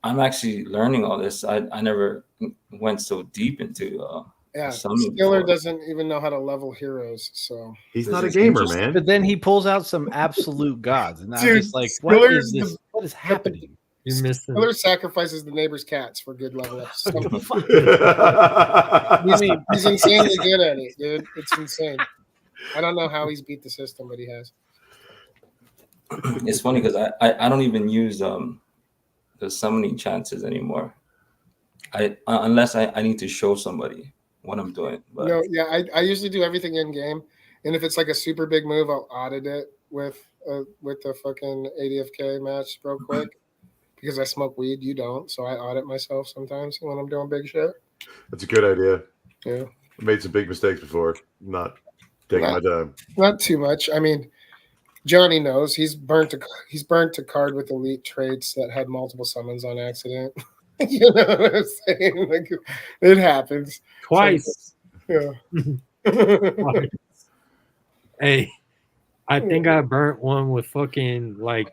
I'm actually learning all this. I never went so deep into Skiller doesn't even know how to level heroes, so he's not a gamer, man. But then he pulls out some absolute gods, and I'm just like, what is this? What is happening? You're missing. Skiller sacrifices the neighbor's cats for good level ups. He's insanely good at it, dude. It's insane. I don't know how he's beat the system, but he has. It's funny because I don't even use the summoning chances anymore. Unless I need to show somebody what I'm doing. But No, yeah, I usually do everything in game, And if it's like a super big move, I'll audit it with the fucking ADFK match real quick because I smoke weed. You don't, so I audit myself sometimes when I'm doing big shit. That's a good idea. Yeah, I made some big mistakes before. Not taking my time. Not too much. I mean, Johnny knows he's burnt a card with elite traits that had multiple summons on accident. You know what I'm saying? Like, it happens Twice. Yeah. Hey, I think I burnt one with fucking like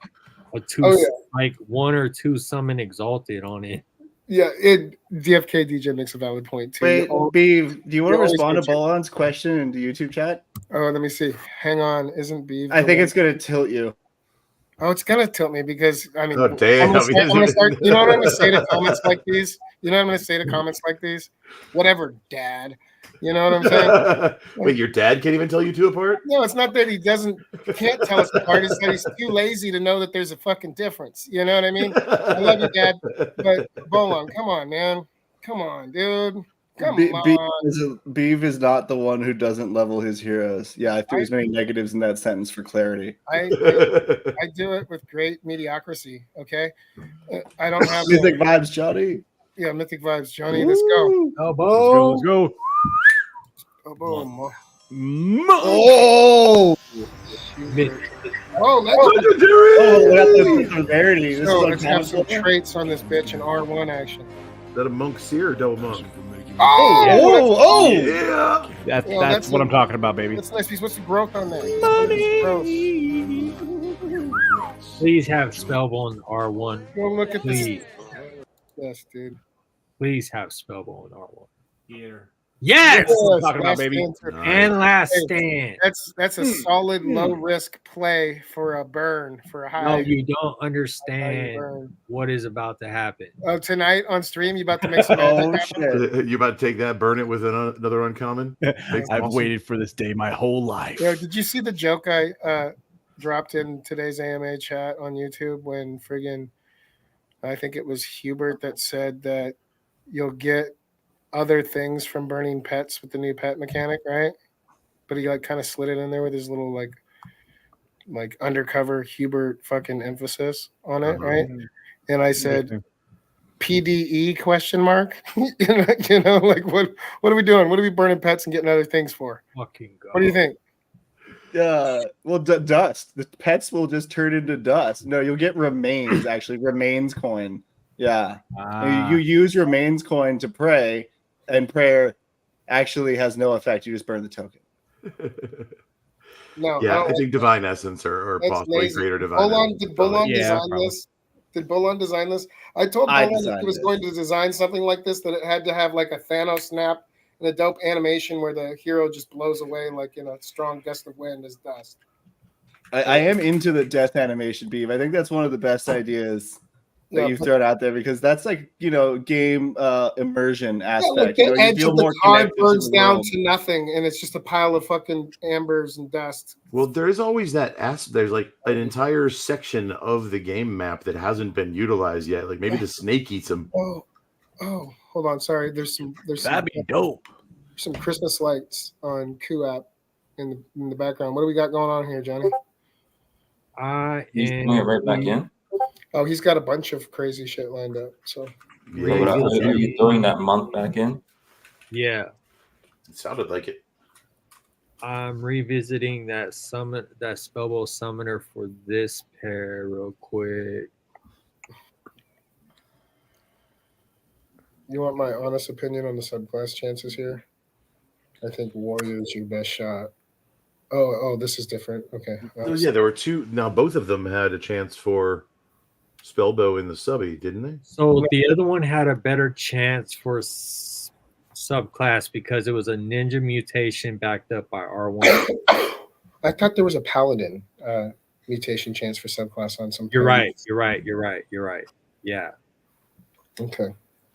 a two, like 1 or 2 summon exalted on it. Yeah, DFK DJ makes a valid point too. Wait, Beav, do you want to respond to Bolon's question in the YouTube chat? Oh, let me see. Hang on, isn't Beav? I think it's gonna tilt you. Oh, it's gonna tilt me because I mean, Oh, damn. I'm gonna start. You know what I'm gonna say to comments like these? You know what I'm gonna say to comments like these? Whatever, Dad. You know what I'm saying? Wait, your dad can't even tell you two apart? No, it's not that he can't tell us apart. It's that he's too lazy to know that there's a fucking difference. You know what I mean? I love you, Dad, but Bolon, come on, man, come on, dude, come on. Beav is not the one who doesn't level his heroes. Yeah, I threw as many negatives in that sentence for clarity. I do it with great mediocrity. Okay, I don't have Mythic vibes, Johnny. Yeah, Mythic vibes, Johnny. Let's go. Oh, boom. Let's go. Oh, boom. Oh! Oh, That's severity. This let's have some traits on this bitch in R1 action. Is that a monk seer or double monk? Oh, yeah. That's what I'm talking about, baby. That's nice. What's the growth on that? Please have Spellbone R1. Go look at Please. Yes, dude. Please have Spellbone R1. Here. Yes! That's what I'm talking about, baby. And last stand. That's a solid low risk play for a burn for a high. No, you don't understand what is about to happen. Tonight on stream, you about to make some magic happen? You about to take that, burn it with another uncommon? I've waited for this day my whole life. Yeah, did you see the joke I dropped in today's AMA chat on YouTube when friggin' I think it was Hubert that said that you'll get other things from burning pets with the new pet mechanic, right? But he like kind of slid it in there with his little like undercover Hubert fucking emphasis on it, right? And I said PDE question mark. you know, like what are we doing? What are we burning pets and getting other things for? Fucking God. What do you think? Well, dust. The pets will just turn into dust. No, you'll get remains. Actually, remains coin. Yeah, you use remains coin to pray, and prayer actually has no effect. You just burn the token. No, yeah, I think divine essence or possibly lazy. Greater divine. Did Bolon design this? Did Bolon design this? I told Bolon that he was going to design something like this, that it had to have like a Thanos snap and a dope animation where the hero just blows away like in a strong gust of wind as dust. I am into the death animation, Beav. I think that's one of the best ideas that you've thrown out there because that's like, you know, game immersion aspect. Yeah, like the edge of the card burns down to nothing and it's just a pile of fucking ambers and dust. Well, there's always that there's like an entire section of the game map that hasn't been utilized yet. Like maybe the snake eats them. Oh, hold on. Sorry. That'd be dope. Some Christmas lights on Coup app in the background. What do we got going on here, Johnny? He's putting it right back in. Oh, he's got a bunch of crazy shit lined up. So, are you throwing that month back in? Yeah, it sounded like it. I'm revisiting that Spellbow Summoner for this pair real quick. You want my honest opinion on the subclass chances here? I think Warrior is your best shot. Oh, this is different. Okay. Yeah, there were two. Now both of them had a chance for Spellbow in the subby, didn't they? So the other one had a better chance for subclass because it was a ninja mutation backed up by R1. I thought there was a paladin mutation chance for subclass on some. You're right. Yeah. Okay.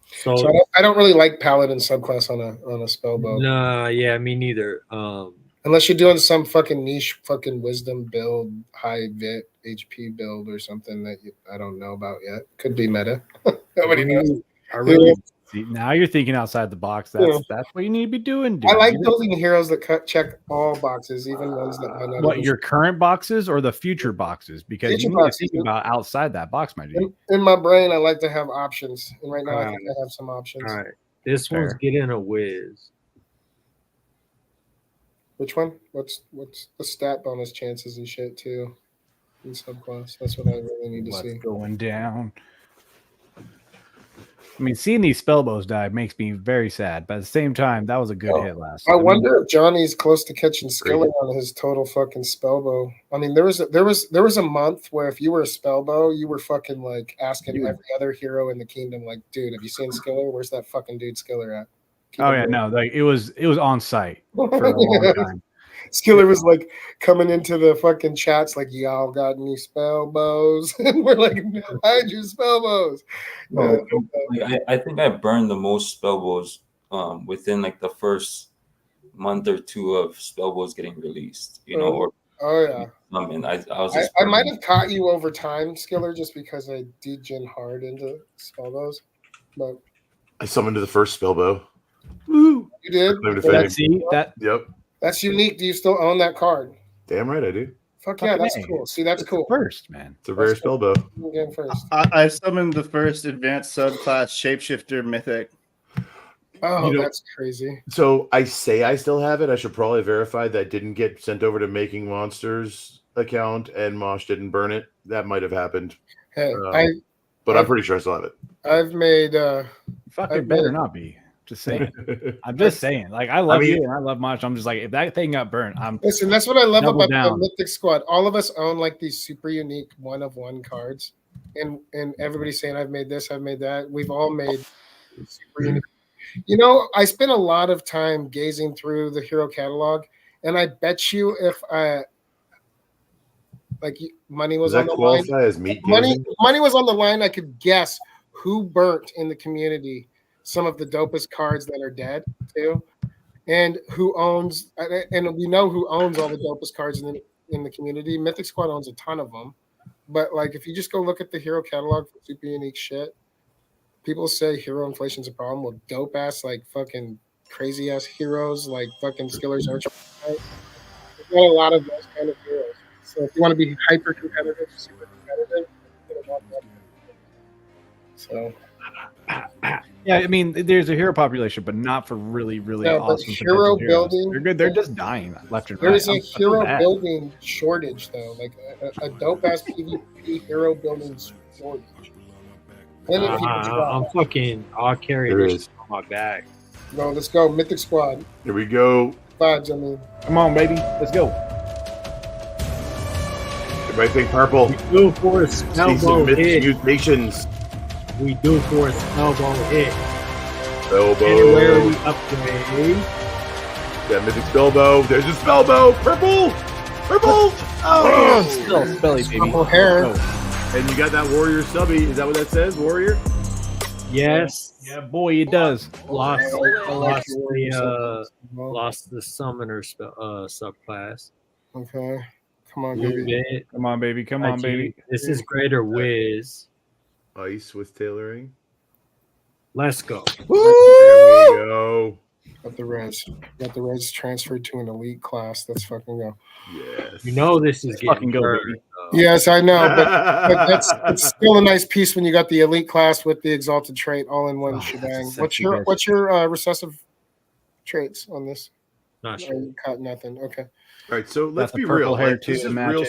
So I don't really like paladin subclass on a spellbow. No, yeah, me neither. Unless you're doing some fucking niche fucking wisdom build, high vit HP build or something that I don't know about yet. Could be meta. Nobody knows. See, now you're thinking outside the box. That's what you need to be doing, dude. I like building heroes that check all boxes, even ones that might not. What, your current boxes or the future boxes? Because Future you need boxes, to think about outside that box, my dude. In my brain, I like to have options, and right now I think I have some options. All right, this one's getting a whiz. Which one? What's the stat bonus chances and shit too in subclass? That's what I really need to see. What's going down? I mean, seeing these spellbows die makes me very sad, but at the same time, that was a good hit last. I wonder if Johnny's close to catching Skiller on his total fucking spellbow. I mean, there was a month where if you were a spellbow, you were fucking like asking every other hero in the kingdom, like, dude, have you seen Skiller? Where's that fucking dude Skiller at? Like it was on site for a long time. Skiller was like coming into the fucking chats like, y'all got any spell bows? And we're like, no, hide your spell bows. I think I burned the most spell bows within like the first month or two of spell bows getting released, you know. Or I mean, I might have caught you over time, Skiller, just because I degen hard into spell bows. But I summoned to the first spell bow. Woo! You did? Yep. That's unique. Do you still own that card? Damn right I do. Fuck yeah, that's cool. See, that's cool. First, man. It's a rare spell bow. First. I summoned the first advanced subclass shapeshifter mythic. Oh, that's crazy. So I say I still have it. I should probably verify that didn't get sent over to Making Monsters account and Mosh didn't burn it. That might have happened. Hey, but I'm pretty sure I still have it. I've made fucking better not be. Just saying. I'm just saying. Like, I love you and I love Mosh. I'm just like, if that thing got burnt, listen, that's what I love about the Mythic squad. All of us own like these super unique one of one cards. And everybody's saying I've made this, I've made that. We've all made super unique. You know, I spent a lot of time gazing through the hero catalog, and I bet you if money was on the line. As meat money was on the line, I could guess who burnt in the community some of the dopest cards that are dead too, and who owns, and we know who owns all the dopest cards in the community. Mythic Squad owns a ton of them, but like if you just go look at the hero catalog for super unique shit, people say hero inflation's a problem. Well, dope ass like fucking crazy ass heroes like fucking Skiller's Archer. There's not a lot of those kind of heroes. So if you want to be hyper competitive, super competitive, you're gonna want that. So. Yeah, I mean, there's a hero population, but not for really, really awesome hero building. They're good. They're just dying left and right. There's a hero building shortage, though, like a dope ass PvP hero building shortage. I'll carry this on my back. No, let's go, Mythic Squad. Here we go. Vibes, I mean. Come on, baby, let's go. Everybody think purple. We do for a spellbow hit. Mutations. We do for a spellbow hit. Spellbow. Anywhere we upgrade. Yeah, Mythic spellbow. There's a spellbow. Purple. Purple. Oh, spelly baby. Purple hair. And you got that warrior stubby. Is that what that says? Warrior? Yes. Yeah, boy, it does. Lost the summoner subclass. Okay. Come on, baby. Come on, baby. Come on, baby. This is Greater Wiz. Ice with tailoring. Let's go. Woo! There we go. Got the res transferred to an elite class. Let's fucking go. Yes. You know this is fucking go, baby. Yes, I know, but it's still a nice piece when you got the elite class with the exalted trait all in one shebang. What's your recessive traits on this? Not sure. You caught nothing. Okay. All right, so let's be real. This is a real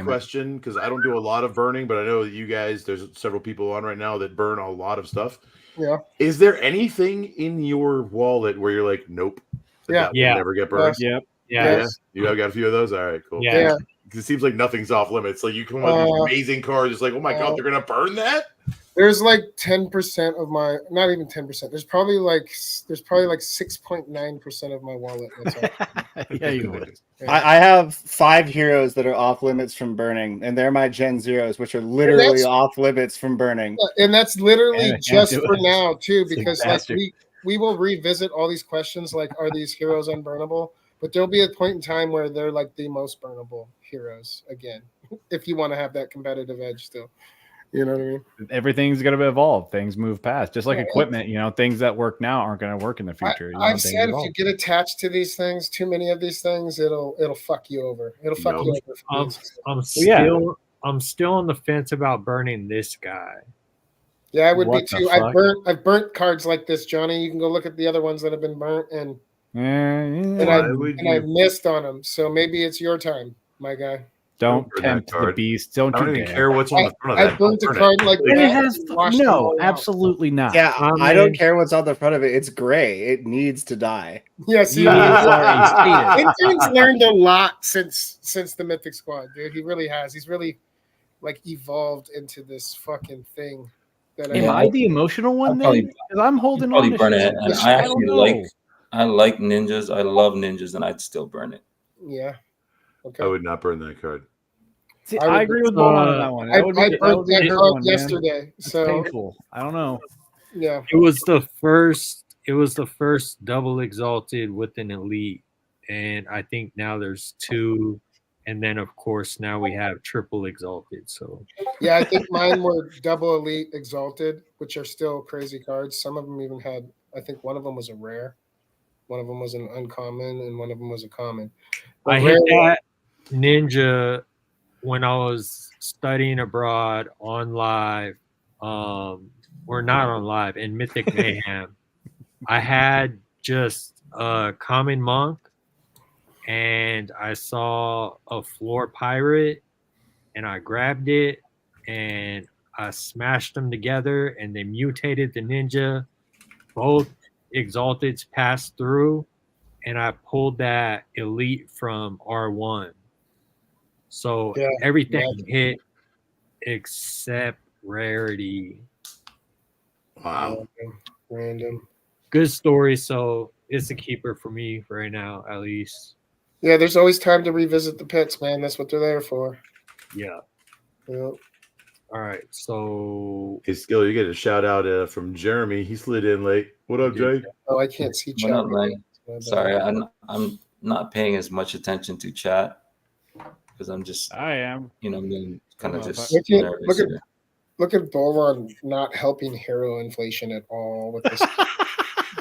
question because I don't do a lot of burning, but I know that you guys, there's several people on right now that burn a lot of stuff. Yeah. Is there anything in your wallet where you're like, nope, that will never get burned? Yep. Yeah. You got a few of those? All right, cool. Yeah. Because it seems like nothing's off limits. Like you come up with these amazing cards, it's like, oh my god, they're gonna burn that. There's like 10% of my, not even 10%. There's probably like 6.9% of my wallet. Yeah, you would. I have 5 heroes that are off limits from burning, and they're my Gen Zeros, which are literally off limits from burning. And that's literally just for now too, because like we will revisit all these questions, like are these heroes unburnable? But there'll be a point in time where they're like the most burnable heroes again, if you want to have that competitive edge still. You know what I mean? Everything's going to evolve. Things move past, just like equipment. Things that work now aren't going to work in the future. I've said if you get attached to these things, too many of these things, it'll fuck you over. It'll fuck you over. I'm still on the fence about burning this guy. Yeah, I would be too. I've burnt cards like this, Johnny. You can go look at the other ones that have been burnt, and I missed on them. So maybe it's your time, my guy. Don't tempt the beast. I don't even care what's on the front of that. I burnt a card like that. No, absolutely not. Yeah, I don't care what's on the front of it. It's gray. It needs to die. Yes, Intern's learned a lot since the Mythic Squad, dude. He really has. He's really evolved into this fucking thing. Am I the emotional one then? Because I'm holding on to burn it. And I actually I like ninjas. I love ninjas, and I'd still burn it. Yeah. Okay. I would not burn that card. See, I agree with Bowman on that one. I burned that card yesterday. So painful. I don't know. Yeah. It was the first double exalted with an elite, and I think now there's 2, and then of course now we have triple exalted. So yeah, I think mine were double elite exalted, which are still crazy cards. Some of them even had. I think one of them was a rare, one of them was an uncommon, and one of them was a common. I hit that ninja when I was studying abroad on live, or not on live, in Mythic Mayhem. I had just a common monk, and I saw a floor pirate, and I grabbed it, and I smashed them together, and they mutated the ninja. Both exalteds passed through, and I pulled that elite from R1. So everything hit except rarity. Wow. Random. Good story. So it's a keeper for me right now, at least. Yeah, there's always time to revisit the pits, man. That's what they're there for. Yeah. Yep. All right. So hey, Skill, you get a shout out from Jeremy. He slid in late. What up, Jay? Oh, I can't see chat. Sorry, I'm not paying as much attention to chat because I'm just. I am. I'm kind of just nervous. Look at Boron not helping hero inflation at all with this.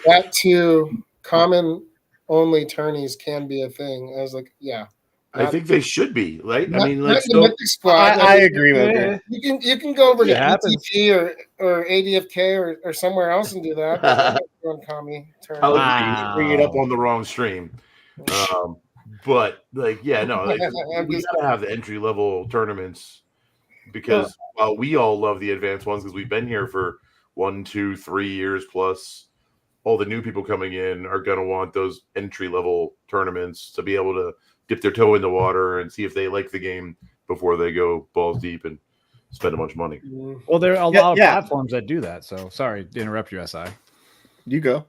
That too, common only tourneys can be a thing. I was like, yeah. I think they should be, right? Not, I mean, I agree with it. You can go over to ETP or ADFK or somewhere else and do that. Bring it up on the wrong stream. But we gotta have the entry level tournaments because while we all love the advanced ones because we've been here for 1, 2, 3 years plus, all the new people coming in are gonna want those entry level tournaments to be able to dip their toe in the water and see if they like the game before they go balls deep and spend a bunch of money. Well, there are a lot of platforms that do that. So sorry to interrupt you, SI. You go.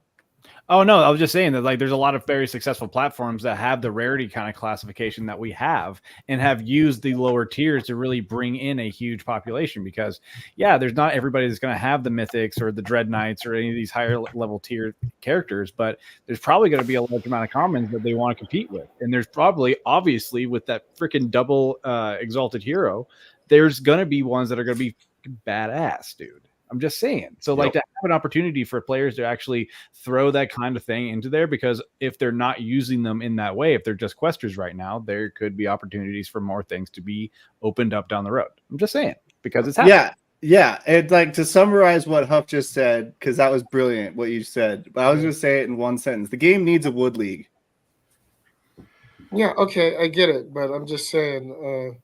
Oh, no, I was just saying that there's a lot of very successful platforms that have the rarity kind of classification that we have and have used the lower tiers to really bring in a huge population because, there's not everybody that's going to have the Mythics or the Dread Knights or any of these higher level tier characters, but there's probably going to be a large amount of commons that they want to compete with. And there's probably, obviously, with that freaking double exalted hero, there's going to be ones that are going to be badass, dude. I'm just saying. So to have an opportunity for players to actually throw that kind of thing into there, because if they're not using them in that way, if they're just questers right now, there could be opportunities for more things to be opened up down the road. I'm just saying because it's happening. Yeah. And to summarize what Huff just said, because that was brilliant what you said, but I was going to say it in one sentence. The game needs a Wood League. Yeah. Okay. I get it. But I'm just saying,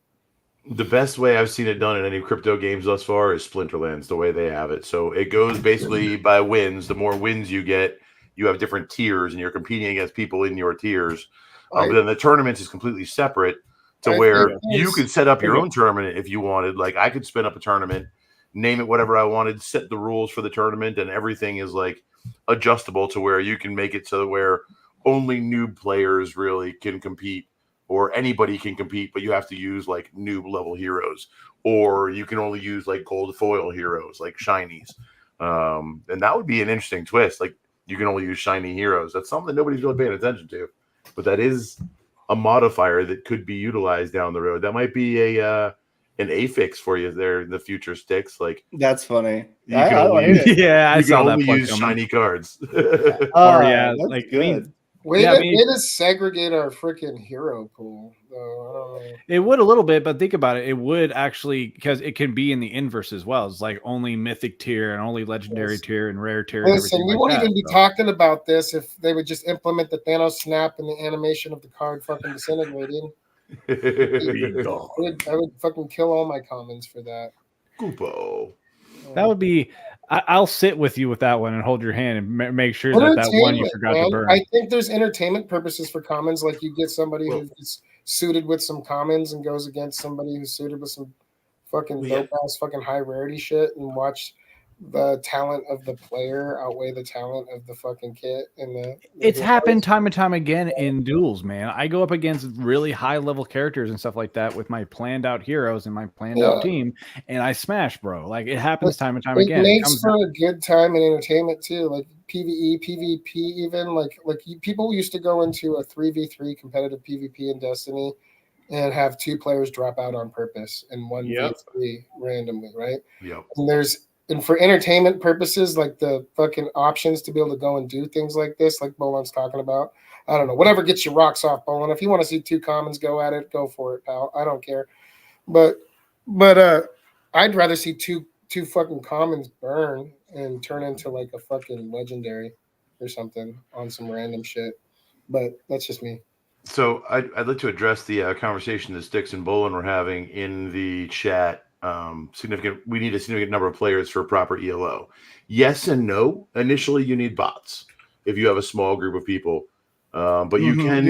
the best way I've seen it done in any crypto games thus far is Splinterlands, the way they have it. So it goes basically by wins. The more wins you get, you have different tiers, and you're competing against people in your tiers. But then the tournaments is completely separate to where you could set up your own tournament if you wanted. Like I could spin up a tournament, name it whatever I wanted, set the rules for the tournament, and everything is adjustable to where you can make it so where only noob players really can compete. Or anybody can compete, but you have to use noob level heroes, or you can only use gold foil heroes, like shinies. And that would be an interesting twist. You can only use shiny heroes. That's something that nobody's really paying attention to, but that is a modifier that could be utilized down the road. That might be a affix for you there in the future sticks. Like that's funny. You can only use, yeah, I you saw can that only plug use coming. shiny cards. Or yeah, that's like good. I mean, Way, yeah, to, I mean, way to segregate our freaking hero pool, though. I don't know. it would a little bit, but think about it. It would actually, because it can be in the inverse as well. It's like only mythic tier and only legendary tier and rare tier. Listen, and we everything won't like even that, be so. talking about this if they would just implement the Thanos snap and the animation of the card fucking disintegrating. I would fucking kill all my commons for that. Kupo. That would be. I'll sit with you with that one and hold your hand and make sure that one you forgot to burn. I think there's entertainment purposes for commons. Like you get somebody who's suited with some commons and goes against somebody who's suited with some fucking dope ass fucking high rarity shit, and watch the talent of the player outweigh the talent of the fucking kit. And it's happened time and time again in duels, man. I go up against really high level characters and stuff like that with my planned out heroes and my planned out team, and I smash, bro. Like it happens time and time again. It makes for a good time and entertainment too, like PvE, PvP, even like people used to go into a 3v3 competitive PvP in Destiny and have 2 players drop out on purpose and 1v3 randomly, right? Yep. And for entertainment purposes, like the fucking options to be able to go and do things like this, like Bolan's talking about. I don't know, whatever gets your rocks off, Bolan. If you want to see 2 commons go at it, go for it, pal. I don't care. But I'd rather see two fucking commons burn and turn into like a fucking legendary or something on some random shit. But that's just me. So I'd like to address the conversation that Sticks and Bolan were having in the chat. We need a significant number of players for proper ELO. Yes and no. Initially, you need bots if you have a small group of people, but you can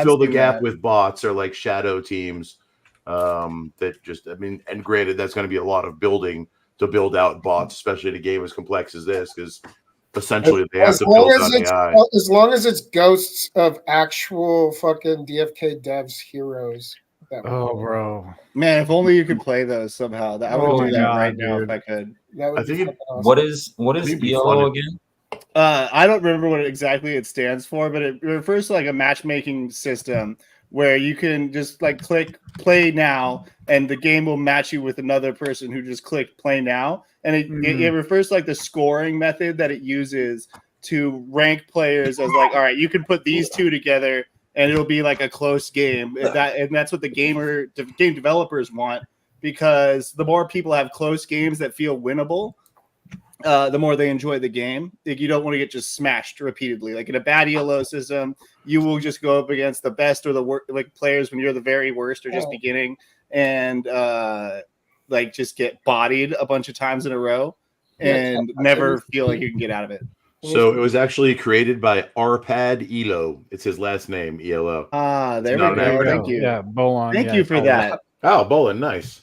fill the gap with bots or like shadow teams. That just, I mean, and granted, that's going to be a lot of building to build out bots, especially in a game as complex as this, because essentially they have to build out AI. As long as it's ghosts of actual fucking DFK devs heroes. Oh, bro, man! If only you could play those somehow. I would do that right now if I could. I think awesome. What is ELO again? I don't remember what exactly it stands for, but it refers to like a matchmaking system where you can just like click play now, and the game will match you with another person who just clicked play now, and it refers to like the scoring method that it uses to rank players as like, all right, you can put these 2 together and it'll be like a close game. And that's what the game developers want, because the more people have close games that feel winnable, the more they enjoy the game. Like, you don't want to get just smashed repeatedly. Like in a bad ELO system, you will just go up against the best or the worst, like players when you're the very worst or just beginning, and like just get bodied a bunch of times in a row and never feel like you can get out of it. So it was actually created by Arpad Elo. It's his last name, ELO. There we go. Thank you. Yeah, Bolan. Thank you for that. Oh, Bolan, nice.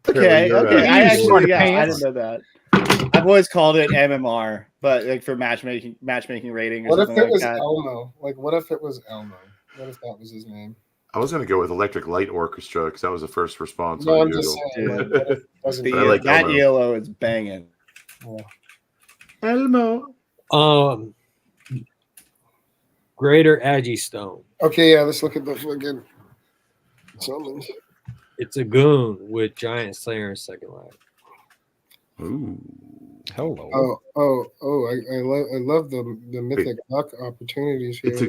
Okay. I didn't know that. I've always called it MMR, but like for matchmaking rating. Or what if something it was like that. Elmo? Like, what if it was Elmo? What if that was his name? I was going to go with Electric Light Orchestra because that was the first response. No, on I'm Google. just saying. That ELO is banging. Elmo. Greater Agistone. Okay, yeah, let's look at the fucking summons. It's a goon with Giant Slayer in second life. Ooh. Hello. I love the Mythic luck opportunities here. It's a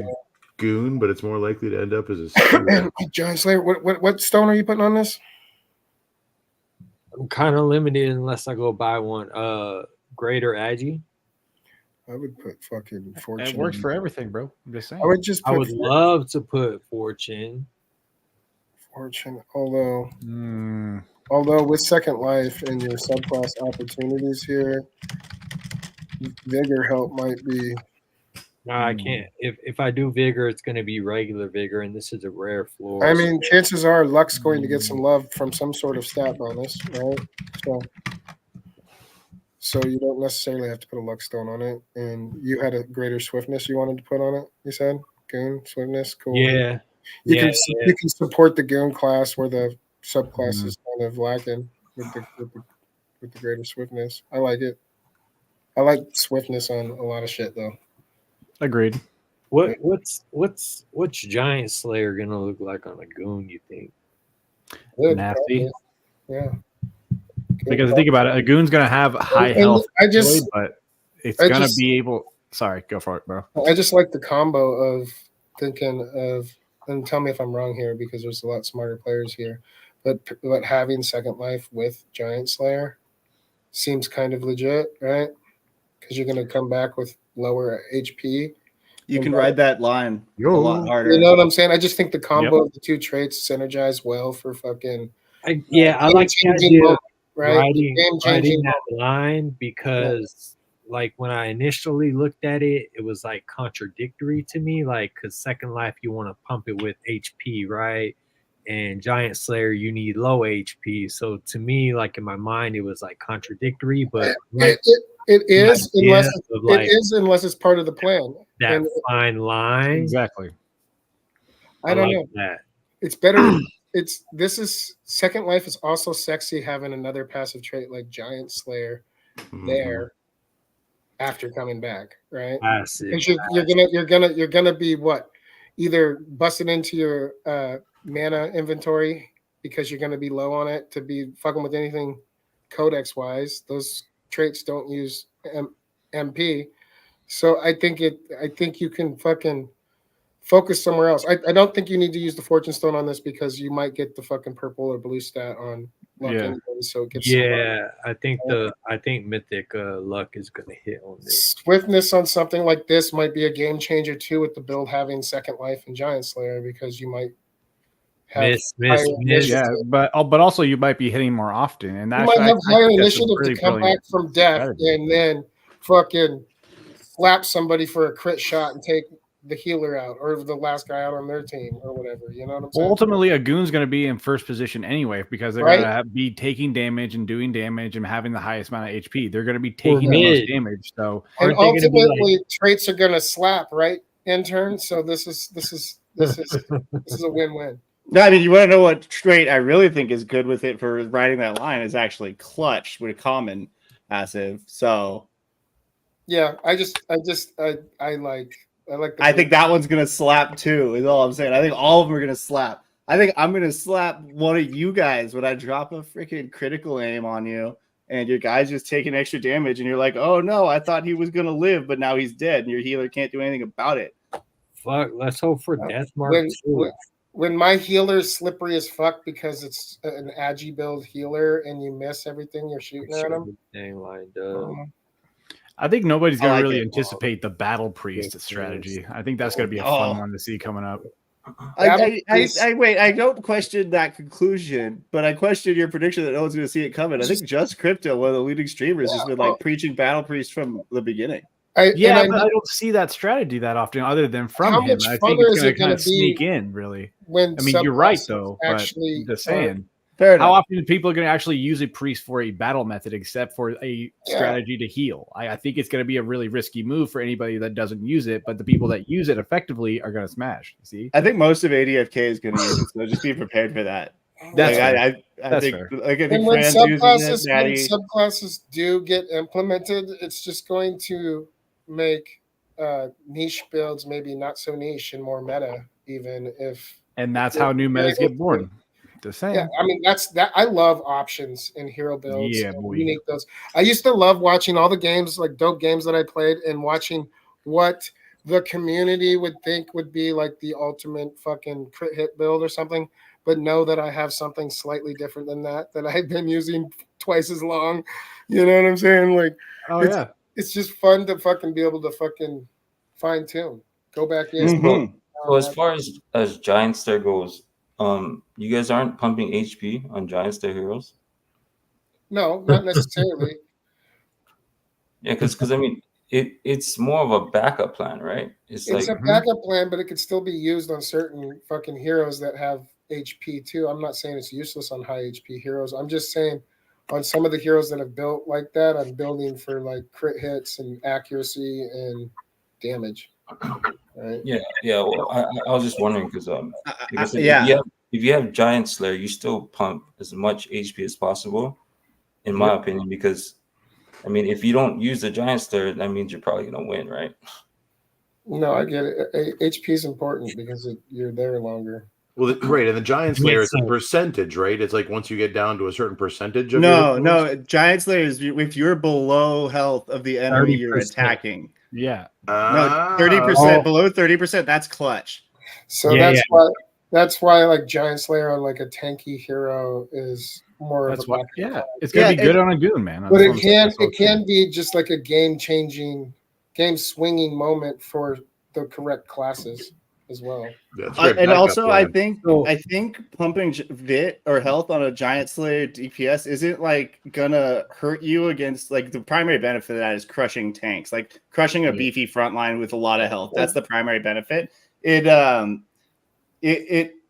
goon, but it's more likely to end up as a Giant Slayer. What stone are you putting on this? I'm kind of limited unless I go buy one. Greater Agi. I would put fucking Fortune. It works for everything, bro. I'm just saying. I would love to put Fortune. Although with Second Life and your subclass opportunities here, Vigor help might be. No, I can't. If I do Vigor, it's going to be regular Vigor, and this is a rare floor. I mean, chances are Luck's going to get some love from some sort of stat bonus, right? So you don't necessarily have to put a Luck stone on it. And you had a greater swiftness you wanted to put on it, you said? Goon, swiftness, cool. Yeah. You can support the Goon class where the subclass is kind of lacking with the greater swiftness. I like it. I like swiftness on a lot of shit though. Agreed. What's Giant Slayer gonna look like on a Goon, you think? Nasty. Yeah. Because think about it, a goon's gonna have high health, but it's gonna be able. Sorry, go for it, bro. I just like the combo of thinking of, and tell me if I'm wrong here because there's a lot smarter players here, but having Second Life with Giant Slayer seems kind of legit, right? Because you're gonna come back with lower HP. You can ride that line a lot harder. You know what I'm saying? I just think the combo of the two traits synergize well for fucking. I like the idea right? Riding that line because, like, when I initially looked at it, it was like contradictory to me. Like, because Second Life, you want to pump it with HP, right? And Giant Slayer, you need low HP. So to me, like in my mind, it was like contradictory. But it is unless it's part of the plan. That fine line, exactly. I don't know. That it's better. This is Second Life is also sexy having another passive trait like Giant Slayer there after coming back, right? Because you're gonna be what? Either busting into your mana inventory because you're gonna be low on it to be fucking with anything codex wise. Those traits don't use MP. So I think you can fucking focus somewhere else. I don't think you need to use the Fortune Stone on this because you might get the fucking purple or blue stat on luck anyway, so it gets I think Mythic luck is gonna hit on this. Swiftness on something like this might be a game changer too with the build having Second Life and Giant Slayer because you might have miss. Yeah, but also you might be hitting more often, and you might have higher initiative to come back from death and then fucking slap somebody for a crit shot and take the healer out or the last guy out on their team or whatever. You know what I'm saying? Ultimately, a goon's going to be in first position anyway because they're going to be taking damage and doing damage and having the highest amount of HP. They're going to be taking the most damage. So, and ultimately, traits are going to slap, right? Intern. So this is a win-win. No, I mean, you want to know what trait I really think is good with it for riding that line is actually clutch with a common passive. So, yeah, I think that one's gonna slap too. Is all I'm saying. I think all of them are gonna slap. I think I'm gonna slap one of you guys when I drop a freaking critical aim on you, and your guy's just taking extra damage, and you're like, "Oh no, I thought he was gonna live, but now he's dead," and your healer can't do anything about it. Fuck. Let's hope for death mark. When my healer's slippery as fuck because it's an agi build healer, and you miss everything you're shooting at him. Lined up. I think nobody's going to really anticipate the battle priest strategy. I think that's going to be a fun one to see coming up. I don't question that conclusion, but I question your prediction that no one's going to see it coming. I think Just Crypto, one of the leading streamers, has been like preaching battle priest from the beginning. I don't see that strategy that often other than from him. I think it's going to kind of sneak in, really. You're right, though. Actually, but just saying. How often do people are going to actually use a priest for a battle method except for a strategy to heal? I think it's going to be a really risky move for anybody that doesn't use it, but the people that use it effectively are going to smash. See, I think most of ADFK is going to use it, so just be prepared for that. That's fair. I think fair. Like, I think and when subclasses do get implemented, it's just going to make niche builds maybe not so niche and more meta, even if. And that's how new metas get born. Yeah, I mean that's that. I love options in hero builds. Yeah, unique builds. I used to love watching all the games, like dope games that I played, and watching what the community would think would be like the ultimate fucking crit hit build or something, but know that I have something slightly different than that I've been using twice as long. You know what I'm saying? Like, it's just fun to fucking be able to fucking fine tune, go back in. Mm-hmm. So as far as Giant Slayer goes. You guys aren't pumping HP on Giant Slayer heroes? No, not necessarily. Yeah, because I mean, it's more of a backup plan, right? It's like a backup plan, but it could still be used on certain fucking heroes that have HP too. I'm not saying it's useless on high HP heroes. I'm just saying on some of the heroes that have built like that, I'm building for like crit hits and accuracy and damage. Right. Yeah. Well, I was just wondering because if you have Giant Slayer, you still pump as much HP as possible, in my opinion. Because I mean, if you don't use the Giant Slayer, that means you're probably gonna win, right? No, I get it. HP is important because you're there longer. Well, right, and the Giant Slayer is a sense. percentage, right? It's like once you get down to a certain percentage of No, Giant Slayer is if you're below health of the enemy you're 30%. attacking. Yeah. No, 30%, below 30%, that's clutch. So that's why like Giant Slayer on like a tanky hero is more That's of a what. Yeah, it's gonna be good on a goon, man. But it can be just like a game swinging moment for the correct classes as well. And also, I think pumping Vit or health on a Giant Slayer DPS isn't like gonna hurt you against like the primary benefit of that is crushing tanks, like crushing a beefy front line with a lot of health. That's the primary benefit. It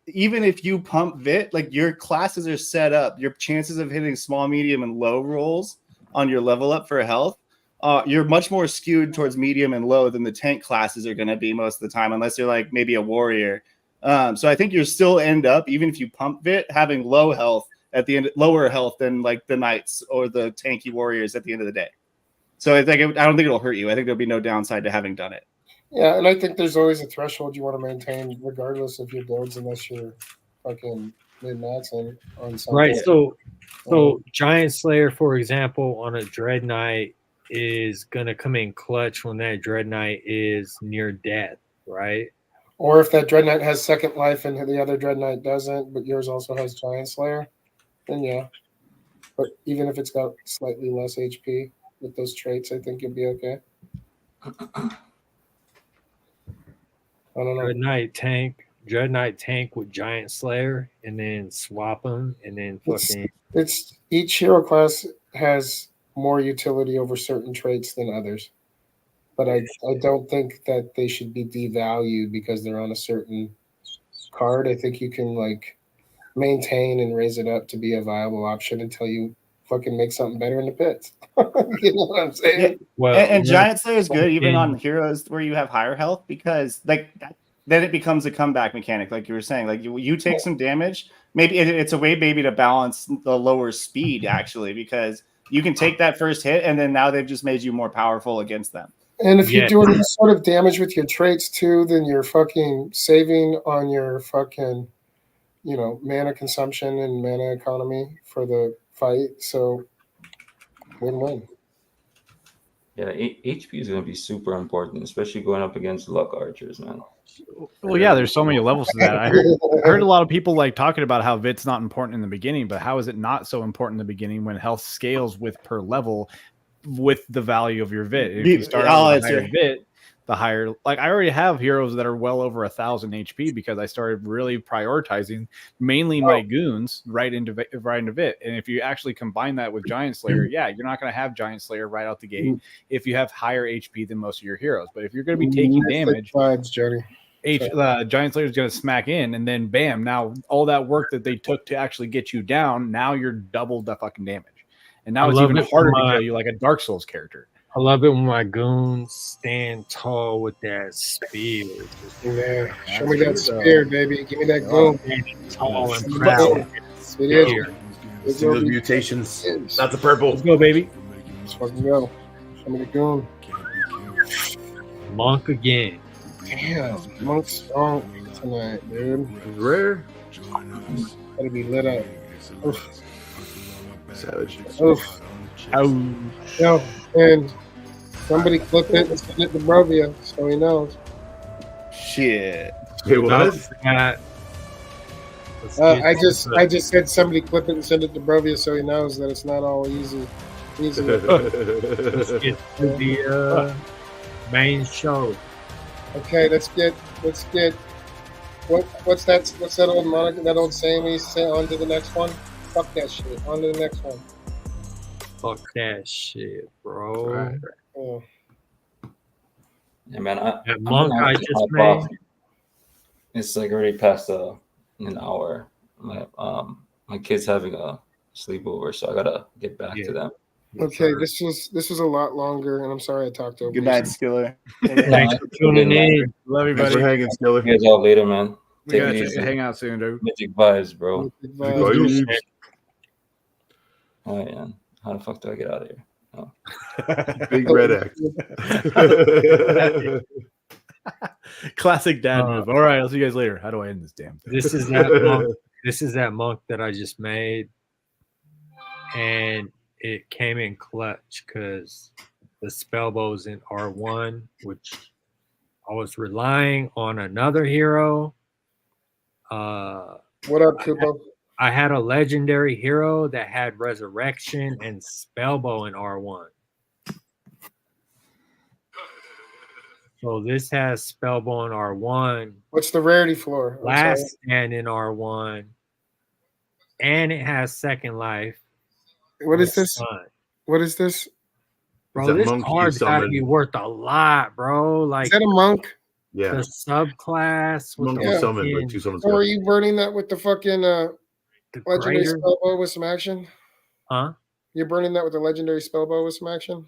even if you pump Vit, like your classes are set up, your chances of hitting small, medium, and low rolls on your level up for health. You're much more skewed towards medium and low than the tank classes are going to be most of the time, unless you're like maybe a warrior. So I think you'll still end up, even if you pump Vit, having low health at the end, lower health than like the knights or the tanky warriors at the end of the day. So I don't think it'll hurt you. I think there'll be no downside to having done it. Yeah, and I think there's always a threshold you want to maintain, regardless of your builds, unless you're fucking mid-max on something. Right. So Giant Slayer, for example, on a Dread Knight is gonna come in clutch when that Dread Knight is near death, right? Or if that Dread Knight has second life and the other Dread Knight doesn't, but yours also has Giant Slayer, then yeah. But even if it's got slightly less HP with those traits, I think you'll be okay. I don't know. Dread Knight tank with Giant Slayer, and then swap them, and then fucking. It's each hero class has more utility over certain traits than others, but I don't think that they should be devalued because they're on a certain card. I think you can like maintain and raise it up to be a viable option until you fucking make something better in the pits. You know what I'm saying? Yeah. Well, and Giant Slayer is good even on heroes where you have higher health because like then it becomes a comeback mechanic, like you were saying. Like you take some damage, maybe it's a way maybe to balance the lower speed actually, because you can take that first hit and then now they've just made you more powerful against them. And if you're doing this sort of damage with your traits too, then you're fucking saving on your fucking, mana consumption and mana economy for the fight. So win-win. Yeah, HP is going to be super important, especially going up against luck archers, man. Well, yeah, there's so many levels to that. I heard a lot of people like talking about how Vit's not important in the beginning, but how is it not so important in the beginning when health scales with per level with the value of your Vit? If you start with a higher Vit, the higher, like I already have heroes that are well over 1,000 HP because I started really prioritizing mainly my goons right into Vit. And if you actually combine that with Giant Slayer, yeah, you're not going to have Giant Slayer right out the gate if you have higher HP than most of your heroes. But if you're going to be taking damage, Giant Slayer is going to smack in, and then bam, now all that work that they took to actually get you down, now you're double the fucking damage. And now it's even harder to kill you like a Dark Souls character. I love it when my goons stand tall with that spear. Yeah, show me that spear, baby. Give me that goon. Tall and proud. Spear. Let's see those mutations. Not the purple. Let's go, baby. Let's fucking go. Show me the goon. Monk again. Damn, Monk's strong tonight, dude. Rare. Gotta be lit up. Oof. Savage. Oof. Yo, and somebody clip it and send it to Brovia so he knows. Shit. Wait, what? I just said somebody clip it and send it to Brovia so he knows that it's not all easy. Let's get to the main show. Okay, let's get what's that old moniker, that old saying we say, on to the next one? Fuck that shit. On to the next one. Fuck that shit, bro. Right. Oh. Yeah, man. That monk I just made. It's like already past an hour. My kid's having a sleepover, so I gotta get back to them. Okay, this was a lot longer, and I'm sorry I talked over. Good night, Skiller. Thanks for tuning in. Love you, buddy. Thanks for hanging, Skiller. You guys all later, man. We got you. Hang out soon, dude. Mythic vibes, bro. Vibes. All right, man. How the fuck do I get out of here? Oh. Big red X. Classic dad move. All right, I'll see you guys later. How do I end this damn thing? This is that monk. This is that monk that I just made, and it came in clutch because the spell bow's in R1, which I was relying on another hero. What up, Kubo? I had a legendary hero that had resurrection and spellbow in R1. So this has spellbow in R1. What's the rarity floor? Last stand in R1. And it has second life. What is this? What is this? Bro, this card's gotta be worth a lot, bro. Like, is that a monk? Yeah. The subclass. Monk With summon, like 2 summons. Or are you burning that with the fucking legendary spellbow with some action? Huh? You're burning that with the legendary spellbow with some action?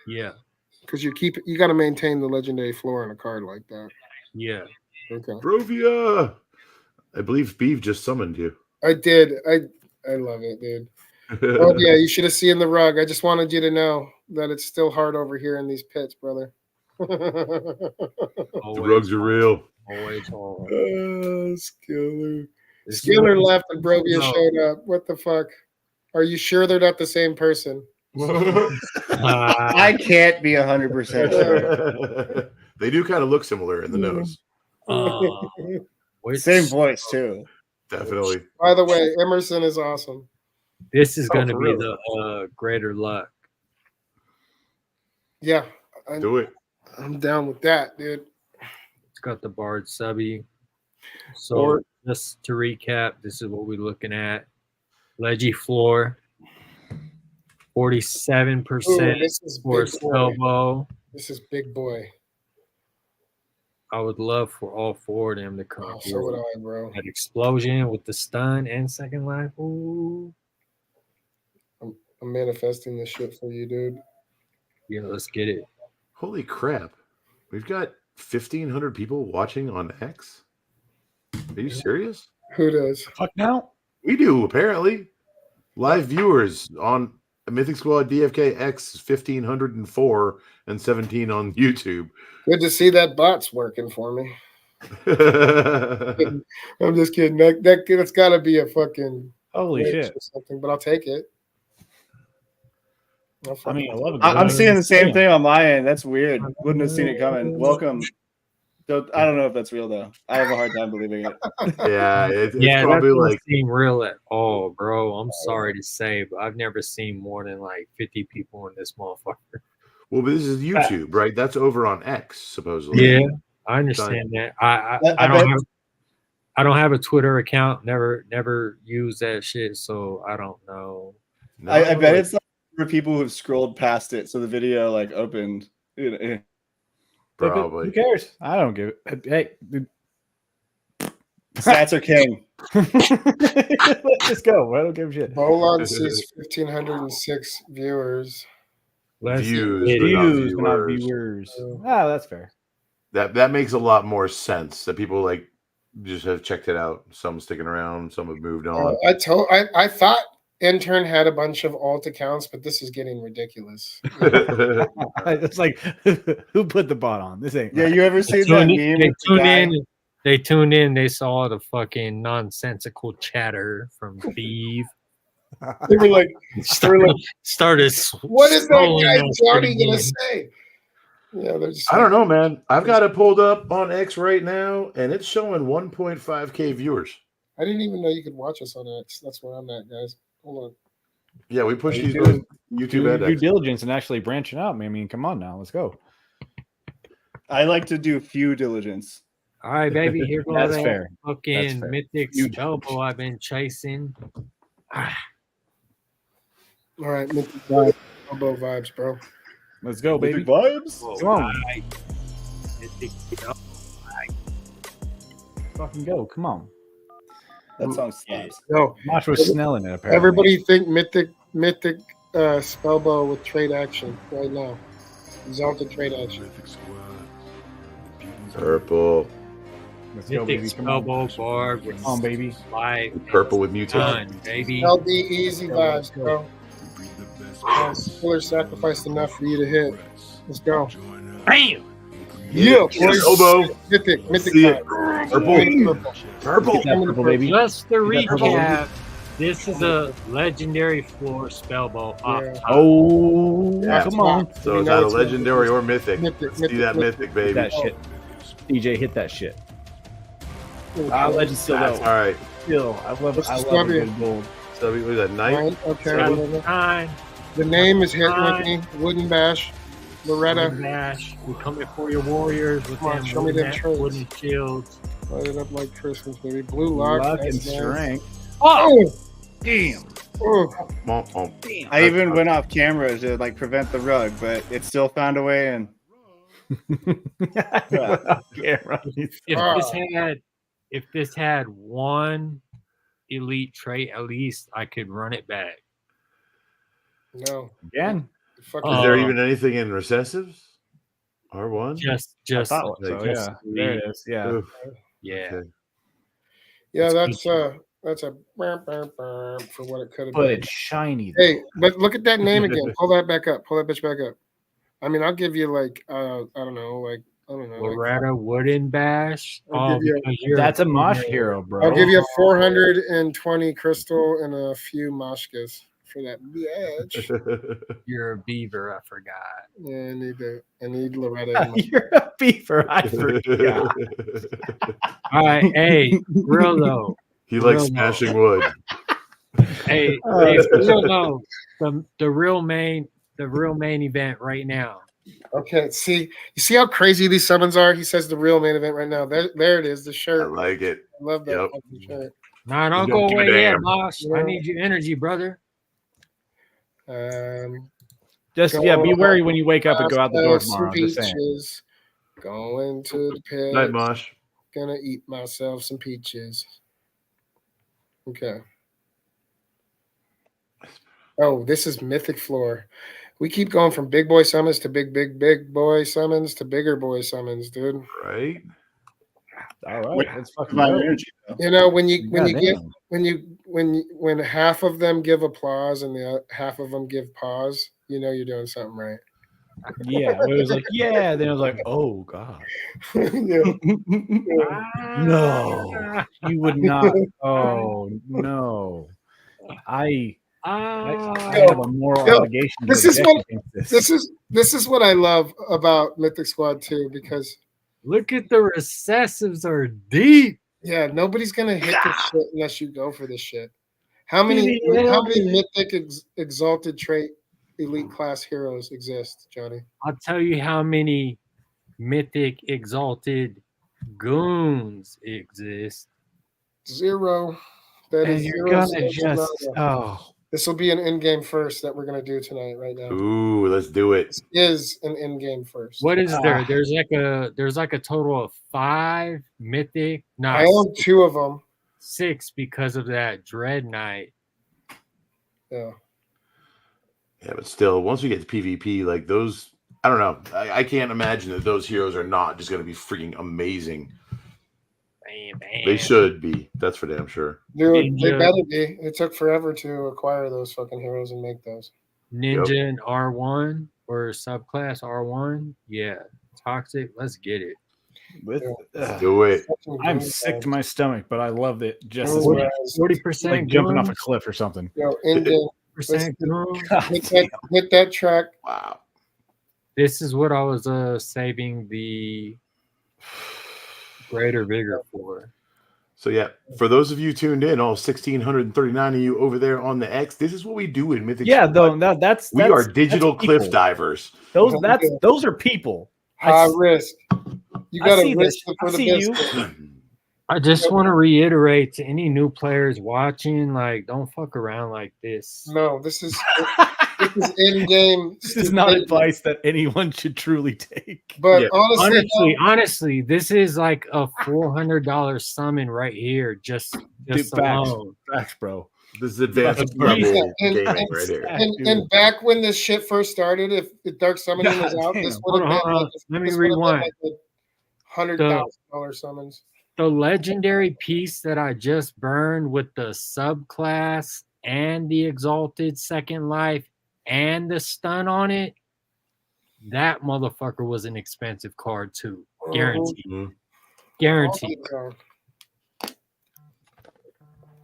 Yeah. Because you got to maintain the legendary floor on a card like that. Yeah. Okay. Brovia! I believe Beef just summoned you. I did. I love it, dude. Oh yeah, you should have seen the rug. I just wanted you to know that it's still hard over here in these pits, brother. The rugs are real. Always hard. Skiller. Skiller left and Brovia showed up. What the fuck? Are you sure they're not the same person? I can't be 100% sure. They do kind of look similar in the nose. Same voice too. Definitely. By the way, Emerson is awesome. This is going to be the greater luck. Yeah. Do it. I'm down with that, dude. It's got the Bard subby. So just to recap, this is what we're looking at. Leggy floor. 47% for spellbow. This is big boy. I would love for all 4 of them to come. Oh, so would I, bro. That explosion with the stun and second life. Ooh. I'm manifesting this shit for you, dude. Yeah, let's get it. Holy crap. We've got 1,500 people watching on X? Are you serious? Who does? Fuck now. We do, apparently. Live viewers on Mythic Squad DFK X 1,504 and 17 on YouTube. Good to see that bot's working for me. I'm just kidding. That's got to be a fucking holy shit or something, but I'll take it. I mean, I love it. I'm seeing the same thing on my end. That's weird. Wouldn't have seen it coming. Welcome. I don't know if that's real though. I have a hard time believing it. Yeah, it's probably that doesn't seem real at all, bro. I'm sorry to say, but I've never seen more than like 50 people in this motherfucker. Well, but this is YouTube, right? That's over on X, supposedly. Yeah, I understand that. I don't have a Twitter account. Never use that shit, so I don't know. No, I bet it's like for people who've scrolled past it, so the video like opened. Probably. Who cares? I don't give it. Hey, dude. Stats are king. Let's just go. I don't give a shit. Bolon sees 1,506 viewers. Views, not viewers. Ah, that's fair. That makes a lot more sense. That people like just have checked it out. Some sticking around. Some have moved on. I thought Intern had a bunch of alt accounts, but this is getting ridiculous. It's like, who put the bot on? This ain't. Yeah, right. you ever seen that meme? They tuned in. They saw the fucking nonsensical chatter from Beeve. They were like, started. What is that guy Johnny gonna say? Yeah, they're just. I don't know, man. I've got it pulled up on X right now, and it's showing 1.5K viewers. I didn't even know you could watch us on X. That's where I'm at, guys. Hold on. Yeah, we push these both YouTube and due X. diligence and actually branching out. I mean, come on now, let's go. I like to do few diligence. All right, baby. Here goes That's that fair. fucking fair. Mythic spellbow I've been chasing. All right, Mythic vibes, elbow vibes, bro. Let's go, baby. Mythic vibes. Come on. Right. Mythic spellbow. Fucking go. Come on. That song slaps. No, Mosh was snelling it, apparently. everybody think Mythic spellbow with trade action right now. Exalted trade action. Purple. Let's go, Mythic baby. Come on. spellbow barb with Come on, baby. life. Purple with mutation. Done, baby. LD easy vibes, bro. Killer sacrificed enough for you to hit. Let's go. Bam! Yeah, Yes, boys. Oboe. Mythic See it. time. Purple. Purple. Get that purple, baby. Just to Get that purple. recap, this is a legendary floor spellbow off Yeah. top. Oh, Yeah. come on. So You it's know either it's legendary or mythic. Mythic, Let's see that mythic, Hit baby. that shit. DJ, hit that shit. Oh, Legend still That's though. all right. Still, I love What's a the stubby? good gold. So what was that, knight? Fine, okay. Seven, whatever. 9, The name is hitting with me. Wooden Bash. Loretta. Dash. We coming for your warriors with Come on, them show me them wooden, traits. wooden shields. Light it up like Christmas, baby. Blue lock. Luck and that's nice. strength. Oh! Damn. Oh! I even went off camera to like prevent the rug, but it still found a way in. If this had one elite trait, at least I could run it back. No. Again. Fucking Is there even anything in recessives? R1? Just I thought so, just yeah. There it is. Yeah. Oof. yeah. Okay. yeah, that's a for what it could have But been. it's shiny. Hey, but look at that name again. Pull that back up. Pull that bitch back up. I mean, I'll give you like I don't know. Like Loretta Wooden Bash. I'll give you because you're That's a mosh hero, bro. I'll give you a 420 crystal and a few moshkas for that bitch. You're a beaver. I forgot. Yeah, I need Loretta. In my, You're a beaver. I forgot. All right, hey, real though. He likes Real smashing wood. Hey, real though. The real main event right now. okay, you see how crazy these summons are? He says the real main event right now. There it is, the I shirt. like it. I love that Yep. fucking shirt. Nah, don't You go don't give a away yet, damn. Mosh. I need your energy, brother. Just be wary when you wake up and go out the door tomorrow. I'm just saying. Peaches. Going to the pit. Night, Mosh. Gonna eat myself some peaches. Okay. Oh, this is Mythic Floor. We keep going from big boy summons to big boy summons to bigger boy summons, dude. Right? All right. That's fucking My dope. energy. You know, when half of them give applause and the half of them give pause, you know you're doing something right. Yeah. It was like, yeah. Then I was like, oh God. Yeah. No. You would not. Oh no. I have a moral obligation. This to is object what against this is what I love about Mythic Squad 2, because Look at the recessives are deep. yeah, nobody's gonna hit this shit unless you go for this shit. How many Mythic exalted trait elite class heroes exist, Johnny? I'll tell you how many mythic exalted goons exist. 0. That And is you're 0. gonna just This will be an in-game first that we're gonna do tonight, right now. Ooh, let's do it. This is an in-game first. What is there? There's like a total of 5 mythic. I own 2 of them. 6 because of that Dread Knight. Yeah. Yeah, but still, once we get to PvP, like those, I don't know. I can't imagine that those heroes are not just going to be freaking amazing. They should be. That's for damn sure. Dude, they better be. It took forever to acquire those fucking heroes and make those. Ninja and R1 or subclass R1. Yeah. Toxic. Let's get it. Let's do it. I'm sick to my stomach, but I love it just as 40, much. 40% Like jumping off a goons, cliff or something. In-game. percent goons. Hit that track. Wow. This is what I was saving the greater vigor for. So yeah, for those of you tuned in, all 1,639 of you over there on the X, this is what we do in Mythic. Yeah, Squad. though that's we are digital that's cliff people. divers. Those are people. High risk. You got to risk it for I the see business. you. I just want to reiterate to any new players watching, like, don't fuck around like this. No, this is in-game. This is not advice that anyone should truly take. But Yeah. honestly, this is like a $400 summon right here. Just Dude, alone. facts, bro. This is advanced Fucking level and- gaming right here. And back when this shit first started, if the Dark Summoning was out, this would have Hold been on. like Let me this would have been rewind. like $100,000 summons. The legendary piece that I just burned with the subclass and the exalted second life and the stun on it, that motherfucker was an expensive card too. Mhm. Guaranteed. Mhm. Guaranteed.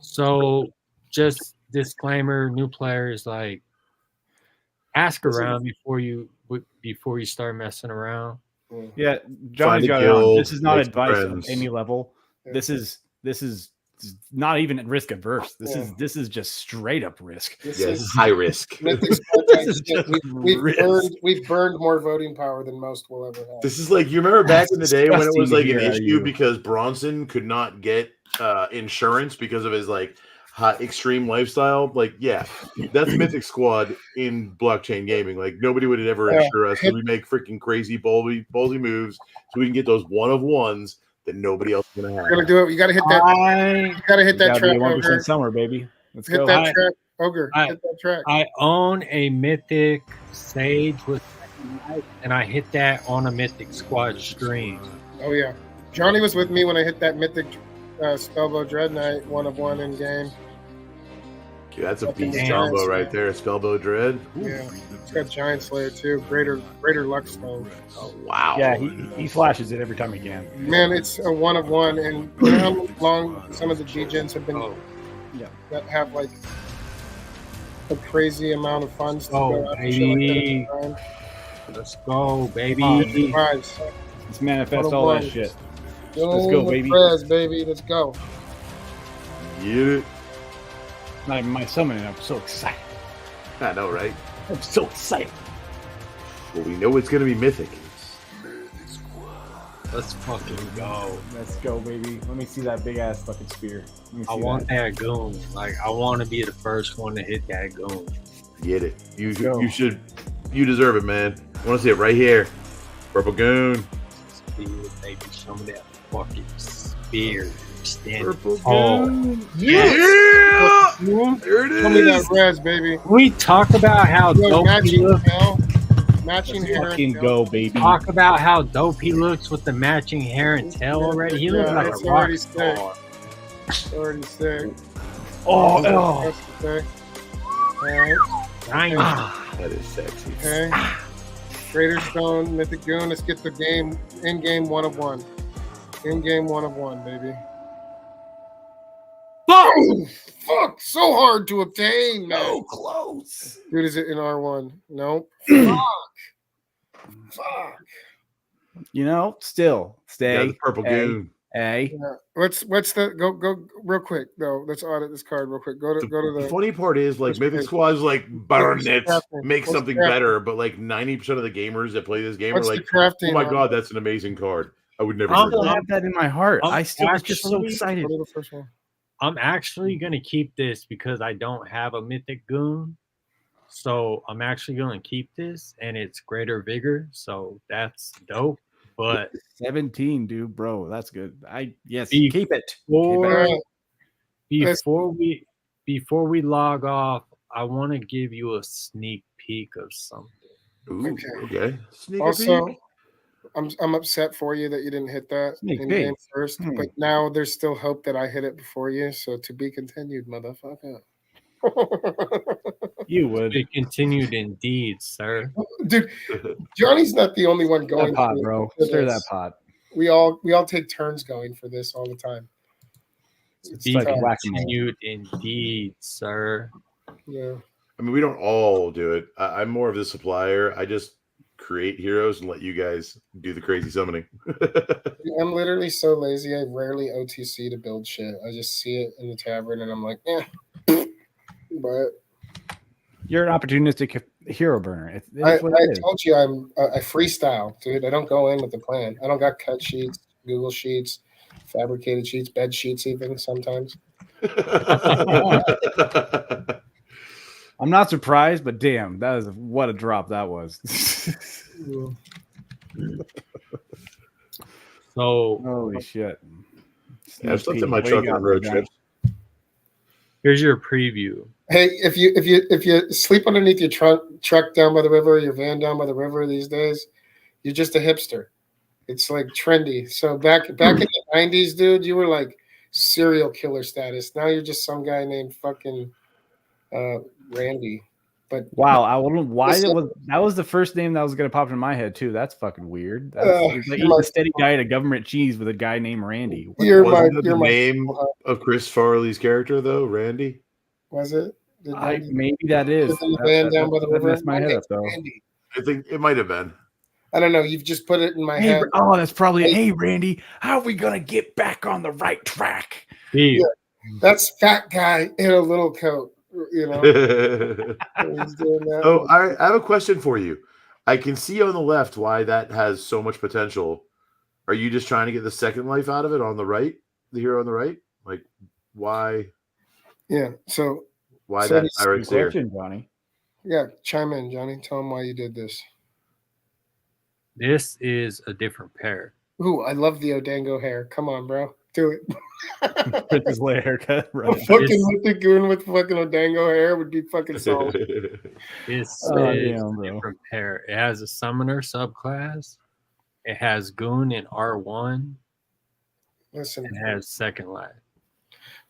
So just disclaimer, new players, like ask around before you start messing around. Yeah, Johnny's Find a got it on. guild, This is not make some advice of friends. any level. Yeah. This is not even risk averse. This is just straight up risk. Yes, high risk. Mythic's This is just risk. we've burned more voting power than most will ever have. This is like, you remember back in the day when it disgusting was to like an hear out of issue you. because Bronson could not get insurance because of his like hot extreme lifestyle. Like, yeah, that's Mythic Squad in blockchain gaming. Like, nobody would ever insure us because we make freaking crazy ballsy moves so we can get those one of ones that nobody else is gonna have. You're gonna do it. You gotta hit that. You gotta hit that Gotta track. be 1% Ogre. summer, baby. Let's Hit go. that track, Ogre. I- Hit that track. I own a Mythic Sage with, and I hit that on a Mythic Squad stream. Oh yeah, Johnny was with me when I hit that Mythic Spellbow Dread Knight 1 of 1 in game. Yeah, that's a beast Damn. combo right there. Spellbow Dread. Yeah, it's got Giant Slayer too. Greater Luck Stone. Oh, wow. Yeah, he flashes it every time he can. Man, it's a 1 of 1, and you know how long some of the G-Gens have been that have like a crazy amount of funds to go out and shit like that baby. at the time. Let's go, baby. Surprise. Let's manifest all that shit. Let's go, baby. Baby. Let's go. Get it. Not even my summoning. I'm so excited. I know, right? I'm so excited. Well, we know it's gonna be Mythic. Let's fucking go. Let's go, baby. Let me see that big ass fucking spear. Let me see I want that goon. Like, I want to be the first one to hit that goon. Get it. You go. you deserve it, man. I want to see it right here. Purple Goon. Baby, some of that fucking spear. Standing Purple tall. Goon. Yes. Yeah. There it Tell me that is. res, baby. We talk about how Yo, dope he matching looks. tail. Matching Let's hair. fucking and go, tail. baby. Talk about how dope he looks with the matching hair and tail already. He looks Yeah, like it's a rock already star. Already sick. Oh, That's the thing. Alright. Nice. That is sexy. Okay. Greater Stone, Mythic Goon. Let's get the game in game 1 of 1. In game 1 of 1, baby. Oh, fuck! So hard to obtain, man. So close. Dude, is it in R1? Nope. Fuck. Fuck. You know, still Yeah, stay. the Purple A. Goon. A. Yeah. What's the go real quick though? Let's audit this card real quick. Go to The the funny part is, like, What's Mythic the- Squad is like, burn what's it, crafting? make What's something crafting? better. But like 90% of the gamers that play this game what's are the like, crafting? oh my on god, that's an amazing card. I would never. I I'm forget. still have that in my heart. I'm I still was just so actually- excited. Go to the first one. I'm actually gonna keep this because I don't have a Mythic Goon. So I'm actually gonna keep this, and it's Greater Vigor. So that's dope. But 17, dude, bro. That's good. Yes, Be- keep it. before, Alright. before we log off, I want to give you a sneak peek of something. Ooh, okay. Sneak a Also, peek. I'm upset for you that you didn't hit that Sneak in peek. game first, but now there's still hope that I hit it before you. So to be continued, motherfucker. You would. It continued indeed, sir. Dude, Johnny's not the only one Stir going that pot, for bro. for Stir this. that pot. We all take turns going for this all the time. It's Be like whack-a-mole. continued indeed, sir. Yeah. I mean, we don't all do it. I'm more of the supplier. I just create heroes and let you guys do the crazy summoning. I'm literally so lazy. I rarely OTC to build shit. I just see it in the tavern and I'm like, But You're an opportunistic hero burner. It's I what it is. told you I freestyle, dude. I don't go in with the plan. I don't got cut sheets, Google sheets, fabricated sheets, bed sheets, even sometimes. I'm not surprised, but damn, that is what a drop that was. So Holy shit. Yeah, I've slept in my What you truck got, on road John? trips. here's your preview. Hey, if you sleep underneath your truck down by the river, your van down by the river these days, you're just a hipster. It's like trendy. So back in the 90s, dude, you were like serial killer status. Now you're just some guy named fucking Randy. But wow, I wonder why that was the first name that was going to pop in my head too. That's fucking weird. That's it's like eating a steady diet of government cheese with a guy named Randy. Wasn't the name of Chris Farley's character though, Randy? Was it? Maybe that is. Down by the river. Messed my head up though. Randy. I think it might have been. I don't know. You've just put it in my head. Oh, that's probably. Hey, Randy, how are we gonna get back on the right track? Yeah, that's fat guy in a little coat. You know. He's doing that. Oh, I have a question for you. I can see on the left why that has so much potential. Are you just trying to get the second life out of it on the right? The hero on the right? Like, why? Yeah. So why that direct clear? Johnny. Yeah, chime in, Johnny. Tell him why you did this. This is a different pair. Ooh, I love the Odango hair. Come on, bro. Do it. Princess Leia haircut. Right. Fucking Mythic goon with fucking Odango hair would be fucking solid. This is a different pair. It has a summoner subclass. It has goon in R1. Listen. It has second life.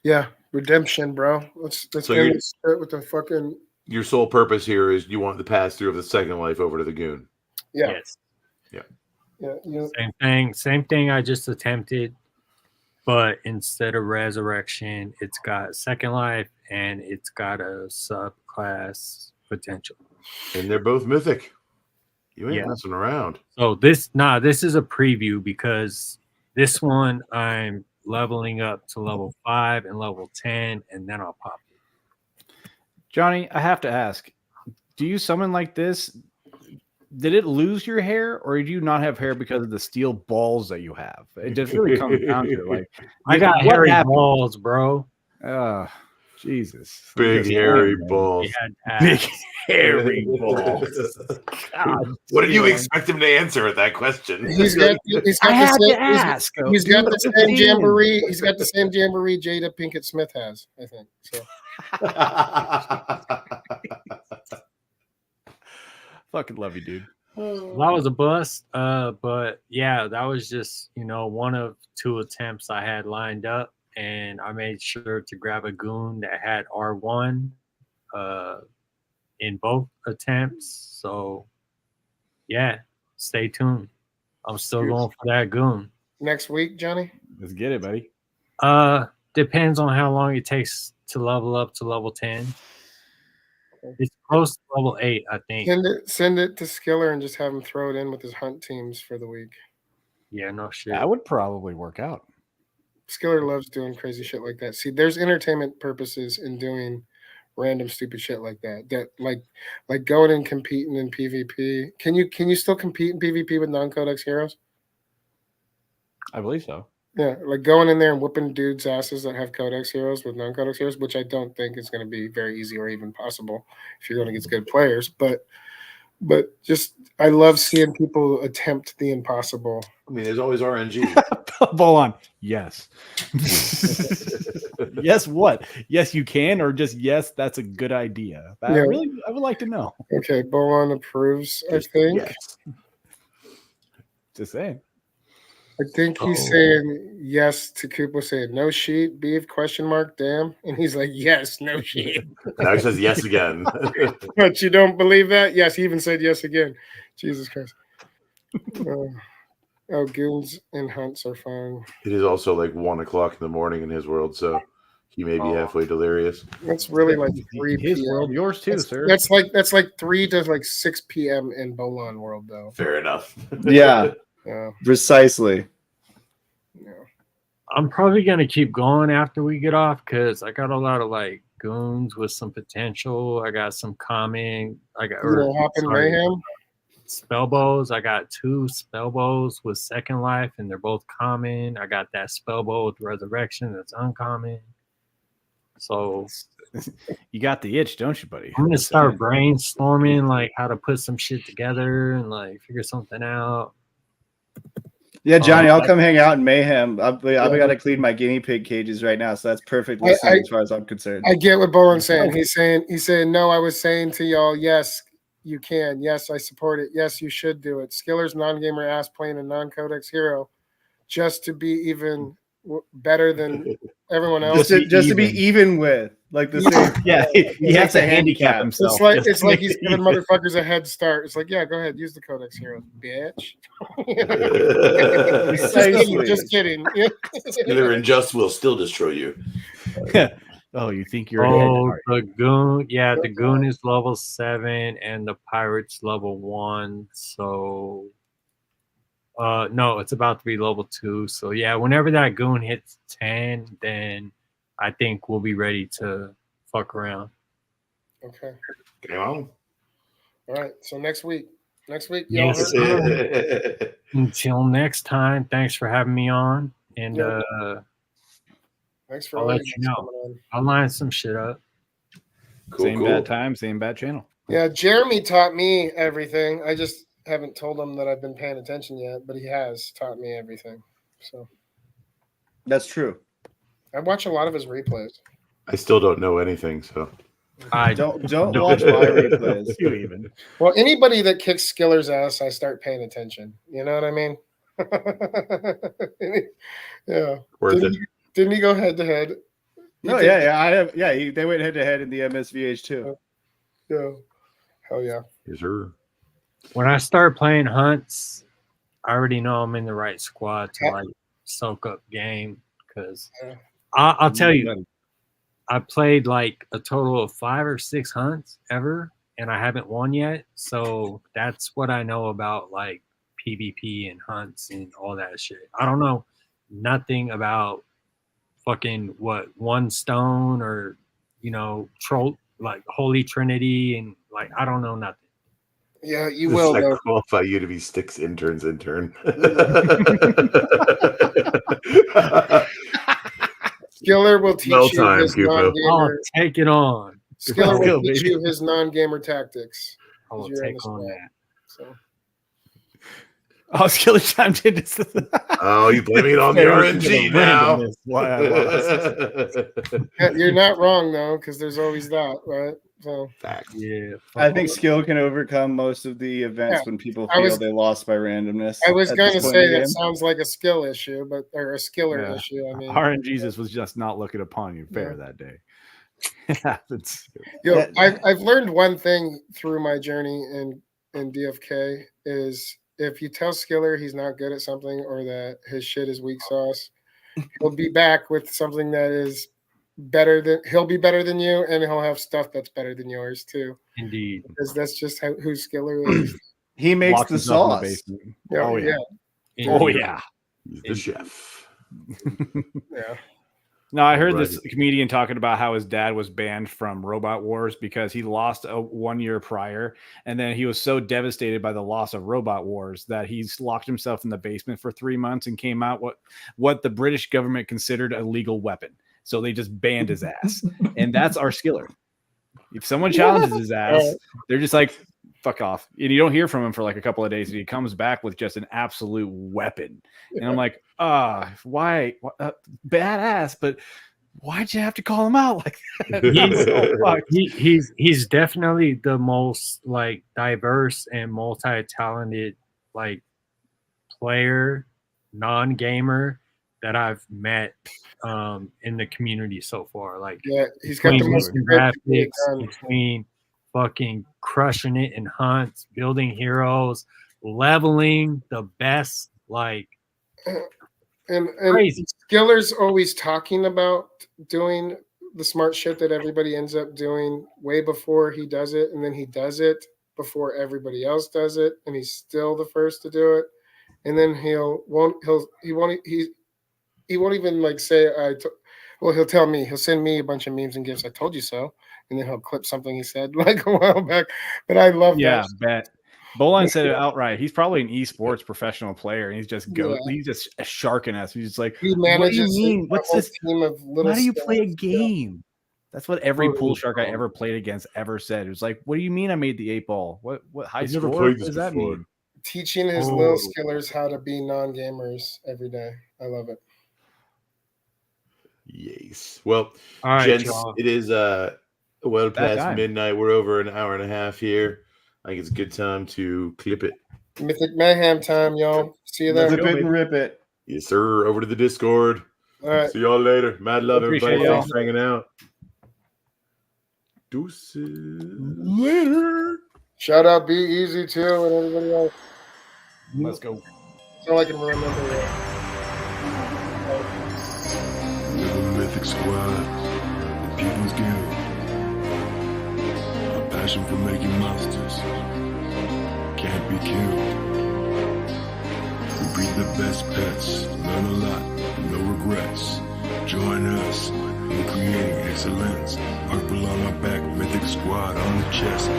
Yeah, redemption, bro. Let's So end this shit with the fucking. Your sole purpose here is you want the pass through of the second life over to the goon. Yeah. Yes. Yeah. Same thing I just attempted, but instead of resurrection, it's got second life and it's got a subclass potential. And they're both mythic. You ain't messing around. So this is a preview because this one I'm leveling up to level 5 and level 10, and then I'll pop it. Johnny, I have to ask, do you summon like this? Did it lose your hair, or did you not have hair because of the steel balls that you have? It just really comes down to like I got hairy balls, bro. Jesus. Big hairy balls. Big hairy balls. God, what did you expect him to answer with that question? He's got the same jamboree. He's got the same jamboree Jada Pinkett Smith has, I think. So. Fucking love you, dude. That was a bust. But yeah, that was just, one of 2 attempts I had lined up, and I made sure to grab a goon that had R1 in both attempts. So yeah, stay tuned. I'm still going for that goon. Next week, Johnny? Let's get it, buddy. Depends on how long it takes to level up to level 10. It's close to level 8, I think. Send it to Skiller and just have him throw it in with his hunt teams for the week. Yeah, no shit. That would probably work out. Skiller loves doing crazy shit like that. See, there's entertainment purposes in doing random stupid shit like that. That like going and competing in PvP. Can you still compete in PvP with non-codex heroes? I believe so. Yeah, like going in there and whipping dudes' asses that have codex heroes with non-codex heroes, which I don't think is going to be very easy or even possible if you're going to get good players. But just I love seeing people attempt the impossible. I mean, there's always RNG. Hold on. Yes. Yes, what? Yes, you can, or just yes, that's a good idea. I would like to know. Okay, Bolon approves, I think. Yes. Just saying. I think he's saying yes to Koopa saying no sheet, beef, ? Damn. And he's like, yes, no sheet. Now he says yes again. But you don't believe that? Yes, he even said yes again. Jesus Christ. Goons and hunts are fun. It is also like 1 o'clock in the morning in his world, so he may be halfway delirious. That's really like 3 p.m. His world, yours too, sir. That's like 3 to like 6 p.m. in Bolon world, though. Fair enough. Yeah. Precisely. Yeah. I'm probably gonna keep going after we get off because I got a lot of like goons with some potential. I got some common. Mayhem. Spell bows. I got 2 spell bows with second life, and they're both common. I got that spell bow with resurrection that's uncommon. So you got the itch, don't you, buddy? I'm gonna start brainstorming like how to put some shit together and like figure something out. Yeah, Johnny, I'll come hang out in Mayhem. I've got to clean my guinea pig cages right now, so that's perfect listening as far as I'm concerned. I get what Boland's saying. He's saying, no, I was saying to y'all, yes, you can. Yes, I support it. Yes, you should do it. Skiller's non-gamer ass playing a non-codex hero just to be even better than everyone else. Just to be even with. Like the same. Yeah, he has to handicap himself. It's like he's giving motherfuckers a head start. It's like, yeah, go ahead, use the Codex Hero, bitch. Just kidding. Skiller and Just will still destroy you. Oh, you think you're ahead? The goon, yeah, the goon is level 7 and the pirate's level 1. So, no, it's about to be level 2. So yeah, whenever that goon hits 10, then I think we'll be ready to fuck around. Okay. Come on. All right. So next week. Yes. Until next time, thanks for having me on. And thanks for I'll let you know. I'll line some shit up. Cool. Bad time, same bad channel. Yeah, Jeremy taught me everything. I just haven't told him that I've been paying attention yet, but he has taught me everything. So that's true. I watch a lot of his replays. I still don't know anything, so I don't watch my replays. You even. Well, anybody that kicks Skiller's ass, I start paying attention. You know what I mean? Yeah. Didn't he go head to head? No, yeah. I have. Yeah, they went head to head in the MSVH too. Yeah. Hell yeah. Yes, sir. When I start playing hunts, I already know I'm in the right squad to like soak up game because I'll tell you, I played like a total of 5 or 6 hunts ever, and I haven't won yet. So that's what I know about like PvP and hunts and all that shit. I don't know nothing about fucking one stone or troll like Holy Trinity and like I don't know nothing. Yeah, you will. I qualify you to be Sticks intern's intern. Skiller will teach you his non-gamer. I'll take it on. Skiller will teach you his non-gamer tactics. I will take on that. So. Oh, Skiller chimed in. Oh, you blaming it on the RNG now. You're not wrong though, because there's always that, right? So facts. Yeah, I think skill can overcome most of the events when people feel they lost by randomness. I was going to say that sounds like a skill issue, or a Skiller issue. I mean, RNGesus was just not looking upon you fair that day. It happens. I've learned one thing through my journey in DFK is if you tell Skiller he's not good at something or that his shit is weak sauce, he'll be back with something that is he'll be better than you, and he'll have stuff that's better than yours too. Indeed, because that's just who Skiller is. He makes the sauce. Oh yeah. He's the chef. Yeah. No, I heard this comedian talking about how his dad was banned from Robot Wars because he lost 1 year prior. And then he was so devastated by the loss of Robot Wars that he's locked himself in the basement for 3 months and came out what the British government considered a legal weapon. So they just banned his ass. And that's our Skiller. If someone challenges his ass, they're just like, fuck off. And you don't hear from him for like a couple of days. And he comes back with just an absolute weapon. And I'm like, why? Badass, but why'd you have to call him out like that? He's definitely the most like diverse and multi-talented like player, non-gamer that I've met in the community so far. Like, he's got the most graphics, between fucking crushing it in hunts, building heroes, leveling the best, like and crazy. Skiller's always talking about doing the smart shit that everybody ends up doing way before he does it, and then he does it before everybody else does it, and he's still the first to do it, and then he won't even like say he'll tell me, he'll send me a bunch of memes and gifs. I told you so. And then he'll clip something he said like a while back. But I love that. Yeah, bet. Boline said it outright. He's probably an esports professional player, and he's just he's just sharking us. He's just like, he manages what do you mean? What's this team of little? How do you play a game? That's what every pool shark I ever played against ever said. It was like, what do you mean I made the 8 ball? What high score? What does that mean? Teaching his little Skillers how to be non-gamers every day. I love it. Yes. Well, all right, gents, y'all. it is well past midnight. We're over an hour and a half here. I think it's a good time to clip it. Mythic Mayhem time, y'all. See you there. Clip it and rip it. Yes, sir. Over to the Discord. All right. See y'all later. Mad love, everybody. Thanks for hanging out. Deuces. Later. Shout out Be Easy too and everybody else. Let's go. That's all I can remember. Little Mythic Squad, the People's Guild. Our passion for making monsters can't be killed. We breed the best pets, learn a lot, no regrets. Join us in creating excellence. Purple on our back, Mythic Squad on the chest.